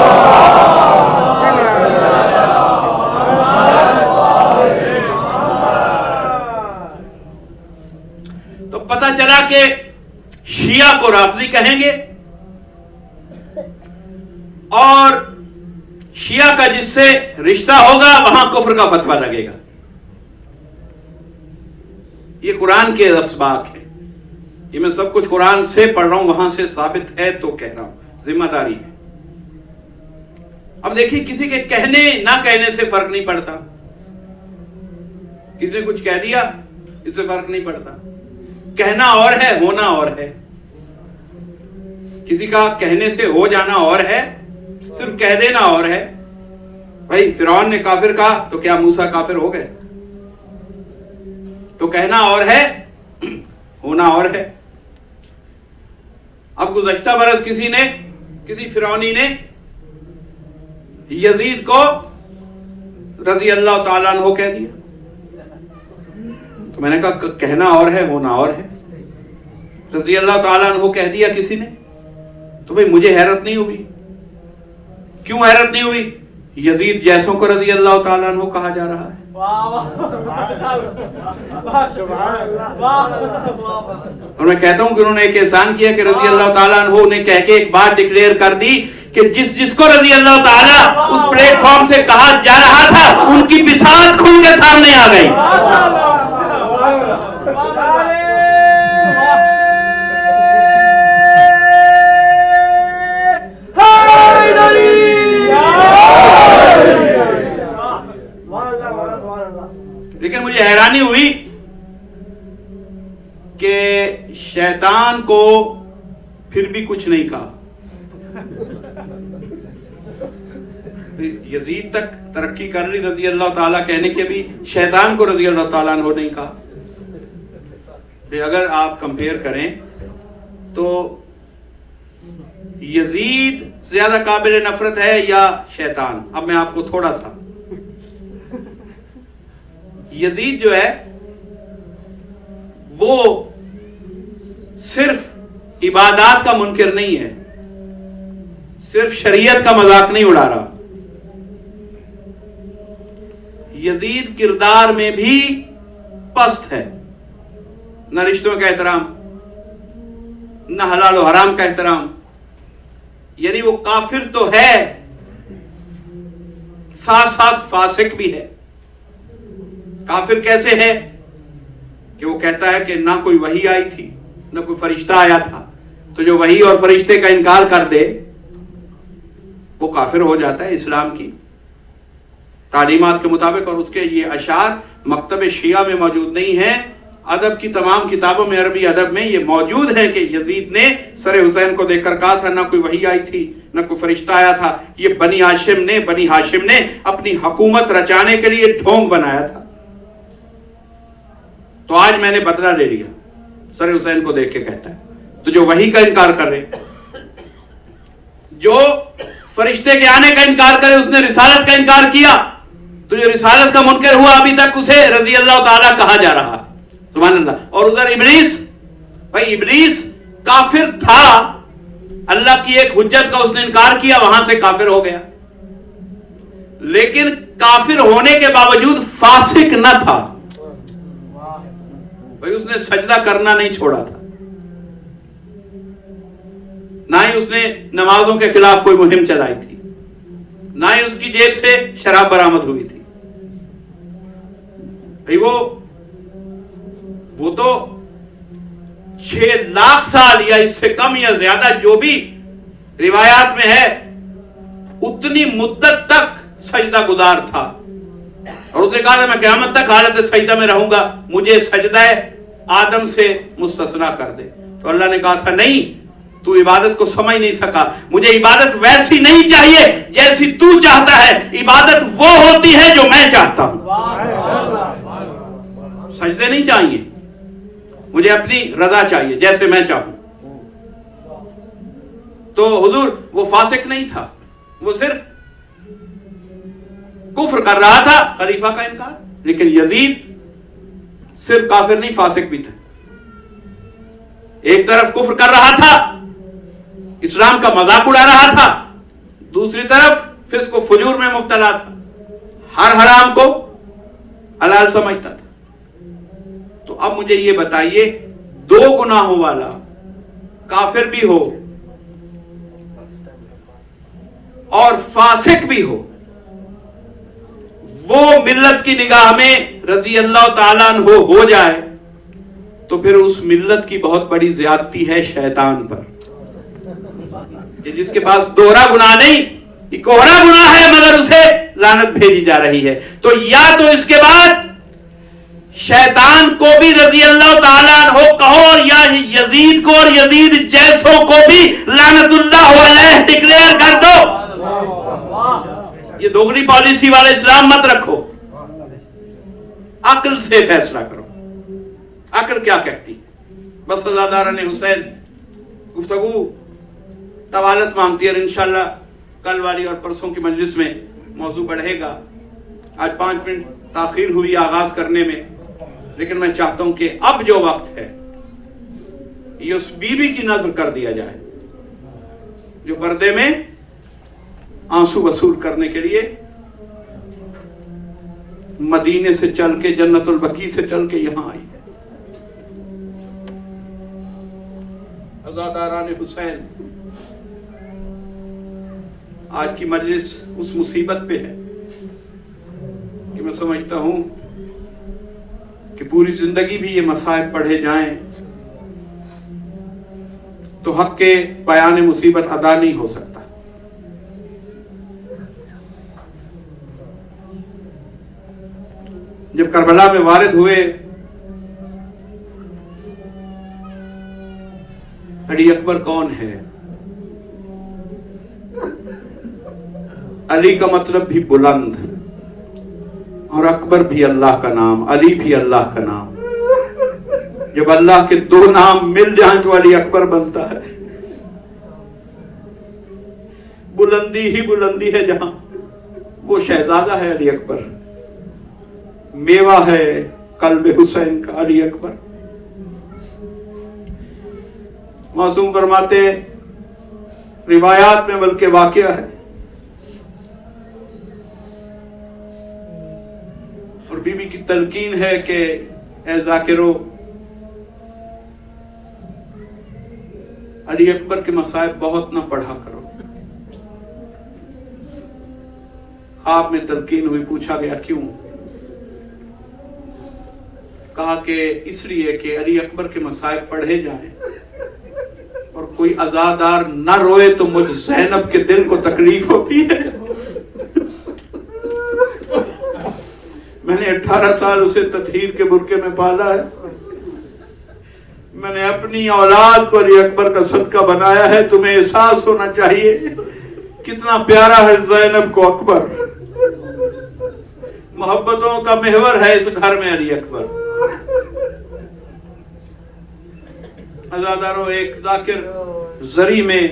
تو پتہ چلا کہ شیعہ کو رافضی کہیں گے، اور شیعہ کا جس سے رشتہ ہوگا وہاں کفر کا فتویٰ لگے گا۔ یہ قرآن کے اسباق ہے، یہ میں سب کچھ قرآن سے پڑھ رہا ہوں، وہاں سے ثابت ہے تو کہہ رہا ہوں، ذمہ داری ہے۔ اب دیکھیے، کسی کے کہنے نہ کہنے سے فرق نہیں پڑتا، کسی نے کچھ کہہ دیا اس سے فرق نہیں پڑتا، کہنا اور ہے، ہونا اور ہے۔ کسی کا کہنے سے ہو جانا اور ہے، صرف کہہ دینا اور ہے۔ بھائی فرعون نے کافر کہا تو کیا موسیٰ کافر ہو گئے؟ تو کہنا اور ہے، ہونا اور ہے۔ اب گزشتہ برس کسی فرعونی نے یزید کو رضی اللہ تعالیٰ عنہ کہہ دیا، تو میں نے کہا کہنا اور ہے، ہونا اور ہے۔ رضی اللہ تعالیٰ عنہ کہہ دیا کسی نے تو بھئی مجھے حیرت نہیں ہوئی۔ کیوں حیرت نہیں ہوئی؟ یزید جیسوں کو رضی اللہ تعالیٰ عنہ کہا جا رہا ہے۔ اور میں کہتا ہوں کہ انہوں نے ایک احسان کیا کہ رضی اللہ تعالیٰ عنہ نے کہہ کے ایک بات ڈکلیئر کر دی کہ جس کو رضی اللہ تعالیٰ اس پلیٹ فارم سے کہا جا رہا تھا ان کی بساط کھل کے سامنے آ گئی. لیکن مجھے حیرانی ہوئی کہ شیطان کو پھر بھی کچھ نہیں کہا. یزید تک ترقی کر لی رضی اللہ تعالیٰ کہنے کے بھی شیطان کو رضی اللہ تعالیٰ عنہ نہیں کہا. اگر آپ کمپیئر کریں تو یزید زیادہ قابل نفرت ہے یا شیطان؟ اب میں آپ کو تھوڑا سا، یزید جو ہے وہ صرف عبادات کا منکر نہیں ہے، صرف شریعت کا مذاق نہیں اڑا رہا. یزید کردار میں بھی پست ہے، نہ رشتوں کا احترام، نہ حلال و حرام کا احترام. یعنی وہ کافر تو ہے، ساتھ ساتھ فاسق بھی ہے. کافر کیسے ہے کہ وہ کہتا ہے کہ نہ کوئی وحی آئی تھی نہ کوئی فرشتہ آیا تھا، تو جو وحی اور فرشتے کا انکار کر دے وہ کافر ہو جاتا ہے اسلام کی تعلیمات کے مطابق. اور اس کے یہ اشعار مکتب شیعہ میں موجود نہیں ہیں، ادب کی تمام کتابوں میں، عربی ادب میں یہ موجود ہے کہ یزید نے سر حسین کو دیکھ کر کہا تھا نہ کوئی وحی آئی تھی نہ کوئی فرشتہ آیا تھا. یہ بنی ہاشم نے اپنی حکومت رچانے کے لیے ڈھونگ بنایا تھا. تو آج میں نے بدلہ لے لیا، سر حسین کو دیکھ کے کہتا ہے. تو جو وحی کا انکار کر رہے، جو فرشتے کے آنے کا انکار کرے، اس نے رسالت کا انکار کیا، تو جو رسالت کا منکر ہوا ابھی تک اسے رضی اللہ تعالیٰ کہا جا رہا. سبحان اللہ. اور ادھر ابلیس، بھائی ابلیس کافر تھا، اللہ کی ایک حجت کا اس نے انکار کیا، وہاں سے کافر ہو گیا. لیکن کافر ہونے کے باوجود فاسق نہ تھا، بھائی اس نے سجدہ کرنا نہیں چھوڑا تھا، نہ ہی اس نے نمازوں کے خلاف کوئی مہم چلائی تھی، نہ ہی اس کی جیب سے شراب برآمد ہوئی تھی. بھائی وہ تو 6 لاکھ سال یا اس سے کم یا زیادہ جو بھی روایات میں ہے اتنی مدت تک سجدہ گزار تھا. اور اس نے کہا تھا میں قیامت تک حالت سجدہ میں رہوں گا، مجھے سجدہ آدم سے مستثنا کر دے. تو اللہ نے کہا تھا نہیں، تو عبادت کو سمجھ نہیں سکا، مجھے عبادت ویسی نہیں چاہیے جیسی تو چاہتا ہے، عبادت وہ ہوتی ہے جو میں چاہتا ہوں. سجدے نہیں چاہیے، مجھے اپنی رضا چاہیے جیسے میں چاہوں. تو حضور وہ فاسق نہیں تھا، وہ صرف کفر کر رہا تھا، خلیفہ کا انکار. لیکن یزید صرف کافر نہیں، فاسق بھی تھا. ایک طرف کفر کر رہا تھا، اسلام کا مذاق اڑا رہا تھا، دوسری طرف فسق و فجور میں مبتلا تھا، ہر حرام کو حلال سمجھتا تھا. تو اب مجھے یہ بتائیے، 2 گناہوں والا کافر بھی ہو اور فاسق بھی ہو، وہ ملت کی نگاہ میں رضی اللہ تعالیٰ عنہ ہو جائے تو پھر اس ملت کی بہت بڑی زیادتی ہے شیطان پر. جس کے پاس دوہرا گناہ نہیں، یہ کوہرا گناہ ہے مگر اسے لعنت بھیجی جا رہی ہے. تو یا تو اس کے بعد شیطان کو بھی رضی اللہ تعالیٰ عنہ کہو، یا یزید کو اور یزید جیسوں کو بھی لعنت اللہ علیہ ڈکلیئر کر دو. یہ دوگنی پالیسی والا اسلام مت رکھو، عقل سے فیصلہ کرو. عقل کیا کہتی؟ بس ازاداران حسین گفتگو طوالت مانگتی ہے، انشاءاللہ کل والی اور پرسوں کی مجلس میں موضوع بڑھے گا. آج 5 منٹ تاخیر ہوئی آغاز کرنے میں، لیکن میں چاہتا ہوں کہ اب جو وقت ہے یہ اس بی بی کی نظر کر دیا جائے جو پردے میں آنسو وصول کرنے کے لیے مدینے سے چل کے، جنت البقیع سے چل کے یہاں آئی ہے. عزاداران حسین آج کی مجلس اس مصیبت پہ ہے کہ میں سمجھتا ہوں کہ پوری زندگی بھی یہ مصائب پڑھے جائیں تو حق کے بیان مصیبت ادا نہیں ہو سکتا. جب کربلا میں وارد ہوئے علی اکبر کون ہے؟ علی کا مطلب بھی بلند اور اکبر بھی اللہ کا نام، علی بھی اللہ کا نام. جب اللہ کے دو نام مل جائیں تو علی اکبر بنتا ہے. بلندی ہی بلندی ہے جہاں، وہ شہزادہ ہے علی اکبر، میوہ ہے قلب حسین کا علی اکبر. معصوم فرماتے ہیں روایات میں بلکہ واقعہ ہے، اور بی بی کی تلقین ہے کہ اے ذاکرو علی اکبر کے مصائب بہت نہ پڑھا کرو. خواب میں تلقین ہوئی، پوچھا گیا کیوں؟ کہا کہ اس لیے کہ علی اکبر کے مصائب پڑھے جائیں اور کوئی عزادار نہ روئے تو مجھ زینب کے دل کو تکلیف ہوتی ہے. میں نے 18 سال اسے تطہیر کے برقعے میں پالا ہے، میں نے اپنی اولاد کو علی اکبر کا صدقہ بنایا ہے. تمہیں احساس ہونا چاہیے کتنا پیارا ہے زینب کو اکبر. محبتوں کا محور ہے اس گھر میں علی اکبر. عزاداروں، ایک ذاکر زری میں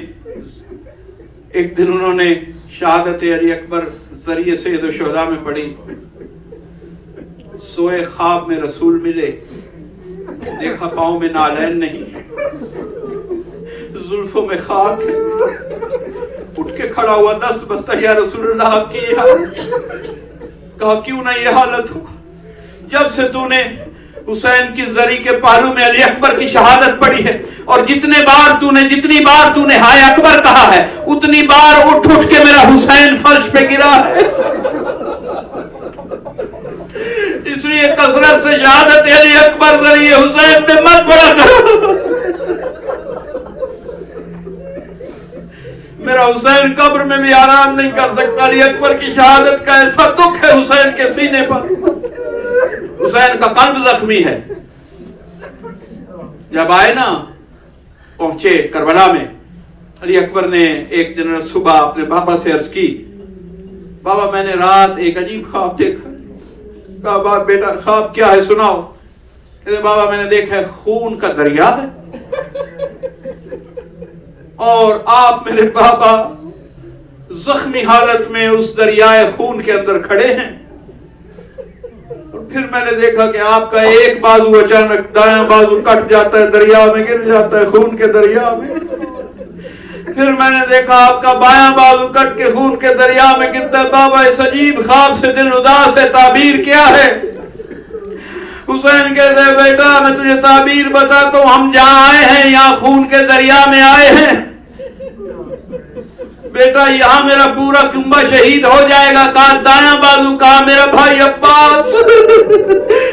ایک دن انہوں نے شہادت علی اکبر ذریعے سید الشہداء میں پڑھی. سوئے خواب میں رسول ملے، دیکھا پاؤں میں نالین نہیں، زلفوں میں خاک ہے. اٹھ کے کھڑا ہوا، دست بستہ یا رسول اللہ آپ کی یہ حالت. کہا کیوں نہ یہ حالت ہو؟ جب سے تو نے حسین کی زری کے پہلو میں علی اکبر کی شہادت پڑھی ہے اور جتنی بار تو نے ہائے اکبر کہا ہے اتنی بار اٹھ کے میرا حسین فرش پہ گرا ہے. اس لیے کثرت سے شہادت علی اکبر ذریعے حسین پہ مت پڑا کرو. میرا حسین قبر میں بھی آرام نہیں کر سکتا. علی اکبر کی شہادت کا ایسا دکھ ہے حسین کے سینے پر. حسین کا قلب زخمی ہے. جب آئے نا، پہنچے کربلا میں، علی اکبر نے ایک دن صبح اپنے بابا سے عرض کی، بابا میں نے رات ایک عجیب خواب دیکھا. کہا بابا بیٹا خواب کیا ہے سناؤ. کہتے بابا میں نے دیکھا ہے خون کا دریا ہے اور آپ میرے بابا زخمی حالت میں اس دریائے خون کے اندر کھڑے ہیں. اور پھر میں نے دیکھا کہ آپ کا ایک بازو اچانک دایاں بازو کٹ جاتا ہے، دریا میں گر جاتا ہے، خون کے دریا میں. پھر میں نے دیکھا آپ کا بایاں بازو کٹ کے خون کے دریا میں گرتا ہے. بابا اس عجیب خواب سے دل اداس ہے، تعبیر کیا ہے؟ حسین کہتے ہیں بیٹا میں تجھے تعبیر بتاتا ہوں، ہم جہاں آئے ہیں یہاں خون کے دریا میں آئے ہیں. بیٹا یہاں میرا پورا کنبہ شہید ہو جائے گا. کہا دایاں بازو. کہا میرا بھائی عباس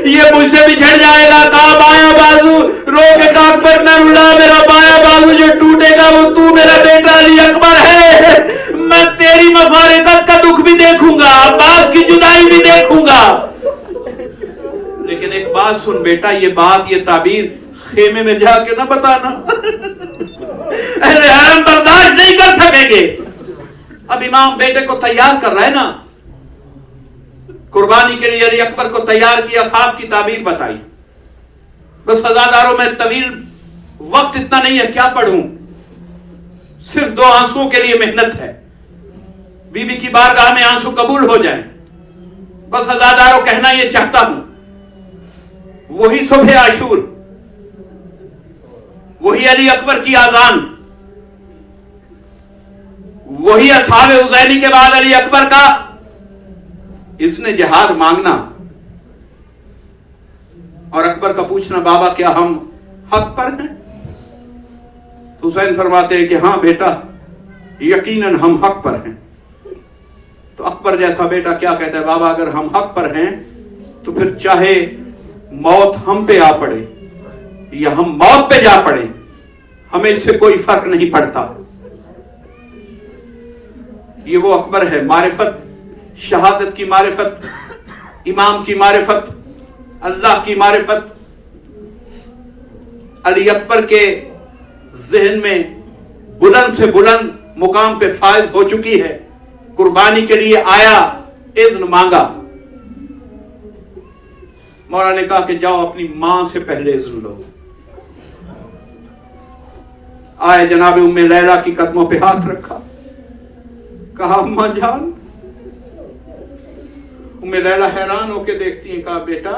یہ مجھ سے بچھڑ جائے گا. کہا بایاں بازو. رو کے کہا اکبر نہ رلا، میرا بایاں بازو جو ٹوٹے گا وہ تو میرا بیٹا علی اکبر ہے. میں تیری مفارقت کا دکھ بھی دیکھوں گا، عباس کی جدائی بھی دیکھوں گا. لیکن ایک بات سن بیٹا، یہ بات یہ تعبیر خیمے میں جا کے نہ بتانا، اہل حرم برداشت نہیں کر سکیں گے. اب امام بیٹے کو تیار کر رہا ہے نا قربانی کے لیے. علی اکبر کو تیار کیا، خواب کی تعبیر بتائی. بس عزاداروں میں طویل وقت اتنا نہیں ہے، کیا پڑھوں؟ صرف 2 آنسوؤں کے لیے محنت ہے. بی بی کی بارگاہ میں آنسو قبول ہو جائیں. بس عزاداروں کہنا یہ چاہتا ہوں، وہی صبح عاشور، وہی علی اکبر کی آذان، وہی اصحاب حسینی کے بعد علی اکبر کا اس نے جہاد مانگنا اور اکبر کا پوچھنا بابا کیا ہم حق پر ہیں؟ تو حسین فرماتے ہیں کہ ہاں بیٹا یقیناً ہم حق پر ہیں. اکبر جیسا بیٹا کیا کہتا ہے، بابا اگر ہم حق پر ہیں تو پھر چاہے موت ہم پہ آ پڑے یا ہم موت پہ جا پڑے، ہمیں اس سے کوئی فرق نہیں پڑتا۔ یہ وہ اکبر ہے، معرفت، شہادت کی معرفت، امام کی معرفت، اللہ کی معرفت علی اکبر کے ذہن میں بلند سے بلند مقام پہ فائز ہو چکی ہے۔ قربانی کے لیے آیا، اذن مانگا، مولا نے کہا کہ جاؤ اپنی ماں سے پہلے اذن لو۔ آئے جناب ام لیلہ کی قدموں پہ ہاتھ رکھا، کہا اماں جان۔ ام لیلہ حیران ہو کے دیکھتی ہیں، کہا بیٹا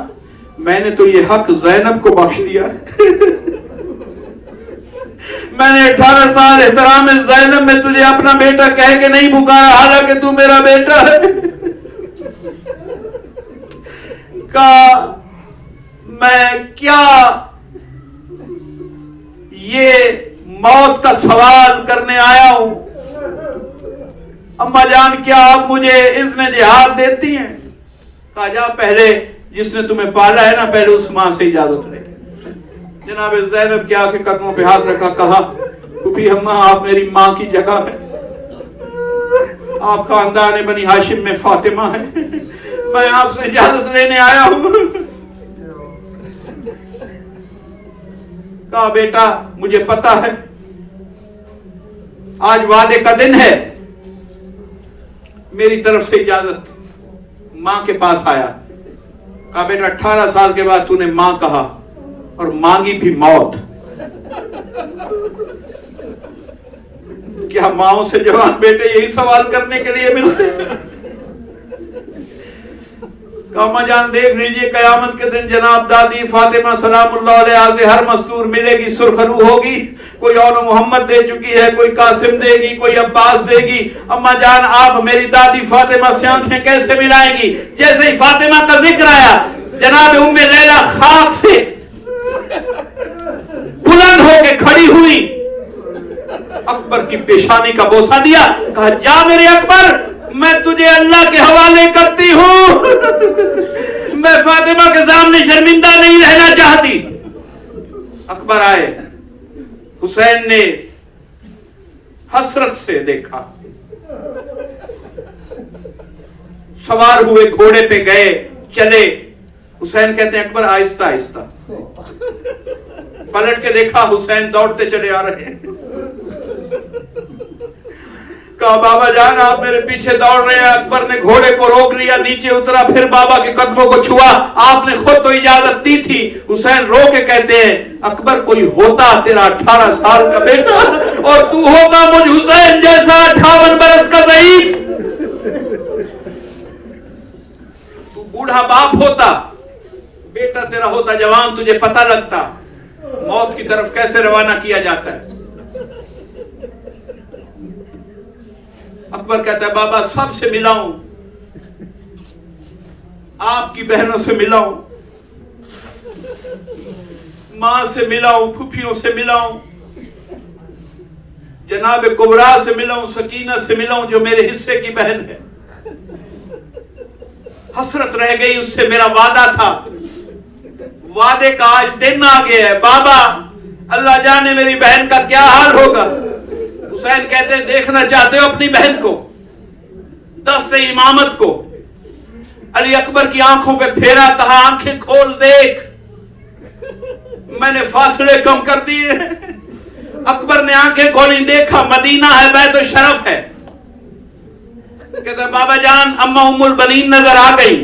میں نے تو یہ حق زینب کو بخش دیا ہے، میں نے 18 سال احترام زینب میں تجھے اپنا بیٹا کہہ کے نہیں پکارا، حالانکہ تو میرا بیٹا ہے۔ کہا میں کیا یہ موت کا سوال کرنے آیا ہوں؟ اماں جان کیا آپ مجھے اذن جہاد دیتی ہیں؟ کہا جا پہلے جس نے تمہیں پالا ہے نا، پہلے اس ماں سے اجازت لے۔ جناب زینب کے آ کے قدموں پہ ہاتھ رکھا، کہا پھوپھی اماں آپ میری ماں کی جگہ ہے، آپ خاندان بنی ہاشم میں فاطمہ ہے، میں آپ سے اجازت لینے آیا ہوں۔ کہا بیٹا مجھے پتا ہے آج وعدے کا دن ہے، میری طرف سے اجازت۔ ماں کے پاس آیا، کہا بیٹا 18 سال کے بعد تو نے ماں کہا اور مانگی بھی موت، کیا ماؤں سے جوان بیٹے یہی سوال کرنے کے لیے ملتے؟ کاما جان دیکھ لیجئے قیامت کے دن جناب دادی فاطمہ سلام اللہ علیہ سے ہر مستور ملے گی، سرخرو ہوگی، کوئی اور محمد دے چکی ہے، کوئی قاسم دے گی، کوئی عباس دے گی۔ اما جان آپ میری دادی فاطمہ سے آنکھیں کیسے ملائیں گی؟ جیسے ہی فاطمہ کا ذکر آیا، جناب ام لیلہ خاک سے بلند ہو کے کھڑی ہوئی، اکبر کی پیشانی کا بوسہ دیا، کہا جا میرے اکبر میں تجھے اللہ کے حوالے کرتی ہوں، میں فاطمہ کے سامنے شرمندہ نہیں رہنا چاہتی۔ اکبر آئے، حسین نے حسرت سے دیکھا، سوار ہوئے گھوڑے پہ گئے، چلے۔ حسین کہتے ہیں اکبر آہستہ آہستہ، پلٹ کے دیکھا حسین دوڑتے چلے آ رہے ہیں۔ کہا بابا جان آپ میرے پیچھے دوڑ رہے ہیں۔ اکبر نے گھوڑے کو روک لیا، نیچے اترا، پھر بابا کے قدموں کو چھوا، آپ نے خود تو اجازت دی تھی۔ حسین رو کے کہتے ہیں اکبر کوئی ہوتا تیرا 18 سال کا بیٹا اور تو ہوتا مجھ حسین جیسا 58 برس کا ضعیف، تو بوڑھا باپ ہوتا، بیٹا تیرا ہوتا جوان، تجھے پتہ لگتا موت کی طرف کیسے روانہ کیا جاتا ہے۔ اکبر کہتا ہے بابا سب سے ملاؤں، آپ کی بہنوں سے ملاؤں، ماں سے ملاؤں، پھوپھیوں سے ملاؤں، جناب کبرا سے ملاؤں، سکینہ سے ملاؤں جو میرے حصے کی بہن ہے۔ حسرت رہ گئی، اس سے میرا وعدہ تھا، وعدے کا آج دن آ گیا ہے۔ بابا اللہ جانے میری بہن کا کیا حال ہوگا۔ حسین کہتے ہیں دیکھنا چاہتے ہو اپنی بہن کو، دست امامت کو؟ علی اکبر کی آنکھوں پہ پھیرا، کہا آنکھیں کھول دیکھ، میں نے فاصلے کم کر دیے۔ اکبر نے آنکھیں کھولی، دیکھا مدینہ ہے، بیت الشرف ہے۔ کہتا ہے بابا جان اما ام البنین نظر آ گئی۔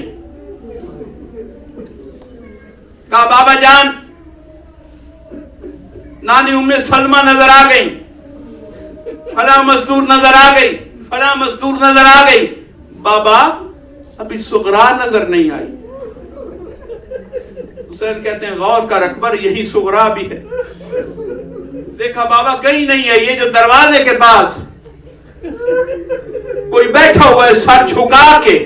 کہا بابا جان نانی ام سلمہ نظر آ گئی، فلاں مستور نظر آ گئی، فلاں مستور نظر آ گئی۔ بابا ابھی صغرا نظر نہیں آئی۔ حسین کہتے ہیں غور کر اکبر یہی صغرا بھی ہے۔ دیکھا بابا کہیں نہیں ہے، یہ جو دروازے کے پاس کوئی بیٹھا ہوا ہے سر جھکا کے،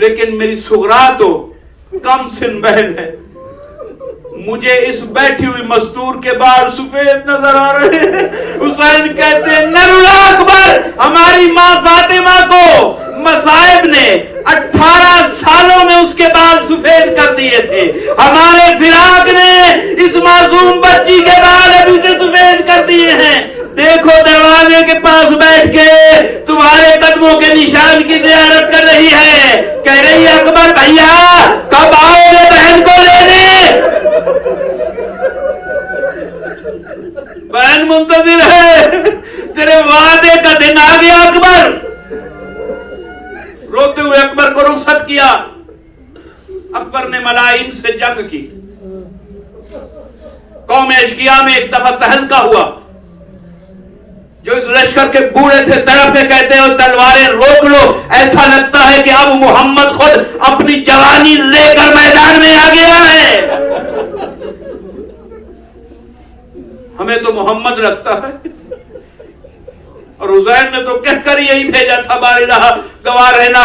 لیکن میری صغرا تو کم سن بہن ہے، مجھے اس بیٹھی ہوئی مستور کے بال سفید نظر آ رہے ہیں۔ حسین کہتے ہیں نر اللہ اکبر ہماری ہماری ماں فاطمہ کو مصائب نے 18 سالوں میں اس کے بال سفید کر دیے تھے، ہمارے فراق نے اس معصوم بچی کے بال ابھی سے سفید کر دیے ہیں۔ دیکھو دروازے کے پاس بیٹھ کے تمہارے قدموں کے نشان کی زیارت کر رہی ہے، کہہ رہی ہے اکبر بھیا کب آؤ گے بہن کو لینے؟ بہن منتظر ہے، تیرے وعدے کا دن آ گیا اکبر۔ روتے ہوئے اکبر کو رخصت کیا۔ اکبر نے ملائن سے جنگ کی۔ قوم اشقیاء میں ایک دفعہ تہلکہ ہوا، جو اس لشکر کے بوڑھے تھے طرف کے کہتے ہو تلواریں روک لو، ایسا لگتا ہے کہ اب محمد خود اپنی جوانی لے کر میدان میں آ گیا ہے۔ ہمیں تو محمد لگتا ہے، اور حسین نے تو کہہ کر یہی بھیجا تھا بار الہ گواہ رہنا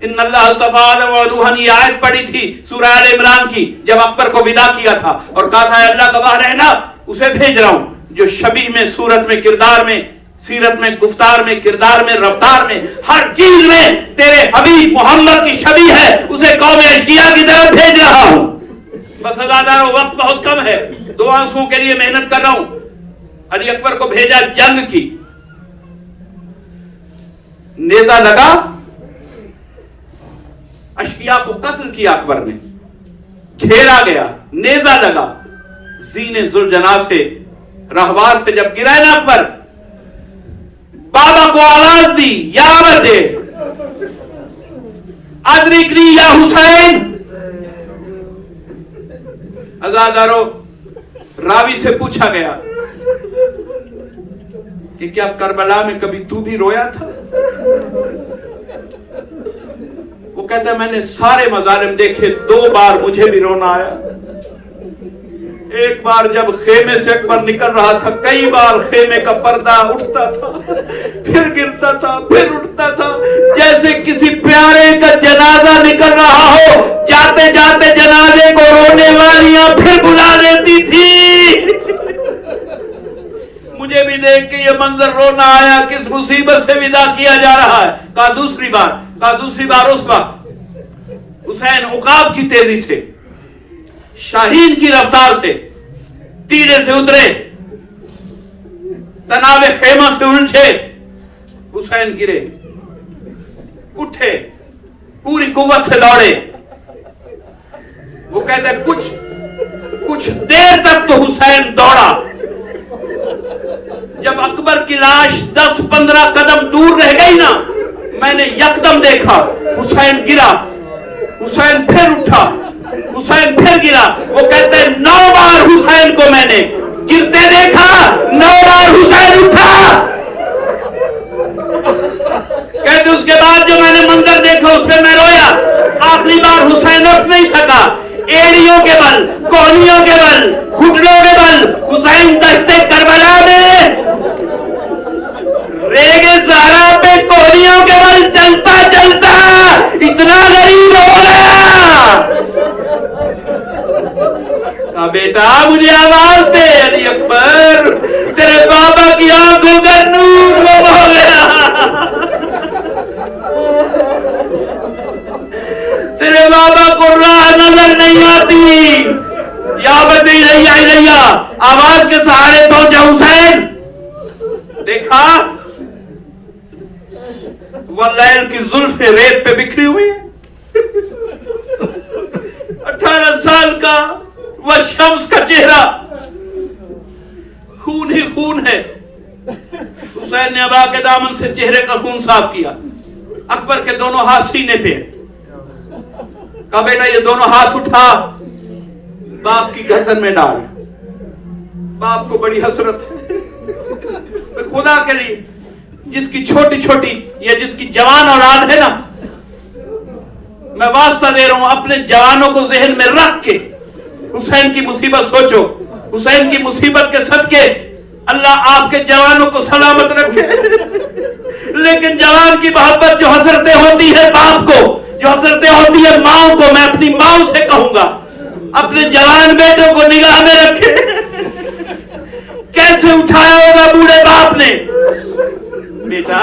ان اللہ اصطفیٰ آدم و نوحا، یہ آیت پڑھی تھی سورہ آل عمران کی جب اکبر کو ودا کیا تھا، اور کہا تھا اللہ گواہ رہنا اسے بھیج رہا ہوں جو شبیہ میں، صورت میں، کردار میں، سیرت میں، گفتار میں، کردار میں، رفتار میں، ہر چیز میں تیرے حبیب محمد کی شبیہ ہے، اسے قوم اشقیاء کی طرف بھیج رہا ہوں۔ بس ازادارو وقت بہت کم ہے، 2 آنسوں کے لیے محنت کر رہا ہوں۔ علی اکبر کو بھیجا جنگ کی، نیزہ لگا، اشقیاء کو قتل کیا اکبر نے، گھیرا گیا، نیزہ لگا، زین ذوالجناح سے رہوار سے جب گرا نا اکبر، بابا کو آواز دی یا ابتے ادرکنی یا حسین۔ ازادارو راوی سے پوچھا گیا کہ کیا کربلا میں کبھی تو بھی رویا تھا؟ وہ کہتا ہے میں نے سارے مظالم دیکھے، 2 بار مجھے بھی رونا آیا۔ ایک بار جب خیمے سے اکبر نکل رہا تھا، کئی بار خیمے کا پردہ اٹھتا تھا، پھر گرتا تھا، پھر اٹھتا تھا، جیسے کسی پیارے کا جنازہ نکل رہا ہو، جاتے جاتے جنازے کو رونے والیاں پھر بلا لیتی تھی۔ مجھے بھی دیکھ کے یہ منظر رونا آیا، کس مصیبت سے ودا کیا جا رہا ہے۔ کہا دوسری بار اس وقت حسین عقاب کی تیزی سے، شاہین کی رفتار سے تیرے سے اترے، تناوے خیمہ سے الجھے، حسین گرے، اٹھے، پوری قوت سے دوڑے۔ وہ کہتے ہیں کچھ دیر تک تو حسین دوڑا، جب اکبر کی لاش 10-15 قدم دور رہ گئی نا، میں نے یکدم دیکھا حسین گرا، حسین پھر اٹھا، حسین پھر گرا۔ وہ کہتے ہیں 9 بار حسین کو میں نے گرتے دیکھا، 9 بار حسین اٹھا۔ کہتے اس کے بعد جو میں نے منظر دیکھا اس پہ میں رویا۔ آخری بار حسین اٹھ نہیں سکا، ایڑیوں کے بل، کونیوں کے بل، گھٹنوں کے بل حسین دشتے کربلا میں ریگ زہرا پہ کونیوں کے بل چلتا چلتا اتنا غریب ہو گیا۔ کہا بیٹا مجھے آواز دے علی اکبر، تیرے بابا کی آنکھوں کا نور گم ہو گیا، تیرے بابا کو راہ نظر نہیں آتی۔ یا بتی الیہ آواز کے سہارے پہنچا حسین، دیکھا واللیل کی زلفیں ریت پہ بکھری ہوئی ہے، 18 سال کا وہ شمس کا چہرہ خون ہی خون ہے۔ حسین نے ابا کے دامن سے چہرے کا خون صاف کیا، اکبر کے دونوں ہاتھ سینے پہ، کہا بیٹا یہ دونوں ہاتھ اٹھا، باپ کی گردن میں ڈال۔ باپ کو بڑی حسرت ہے، خدا کے لیے جس کی چھوٹی چھوٹی یا جس کی جوان اولاد ہے نا، میں واسطہ دے رہا ہوں اپنے جوانوں کو ذہن میں رکھ کے حسین کی مصیبت سوچو، حسین کی مصیبت کے صدقے اللہ آپ کے جوانوں کو سلامت رکھے۔ لیکن جوان کی محبت جو حسرتیں ہوتی ہے باپ کو، جو حسرتیں ہوتی ہے ماؤں کو، میں اپنی ماؤں سے کہوں گا اپنے جوان بیٹوں کو نگاہ میں رکھے۔ کیسے اٹھایا ہوگا بوڑھے باپ نے، بیٹا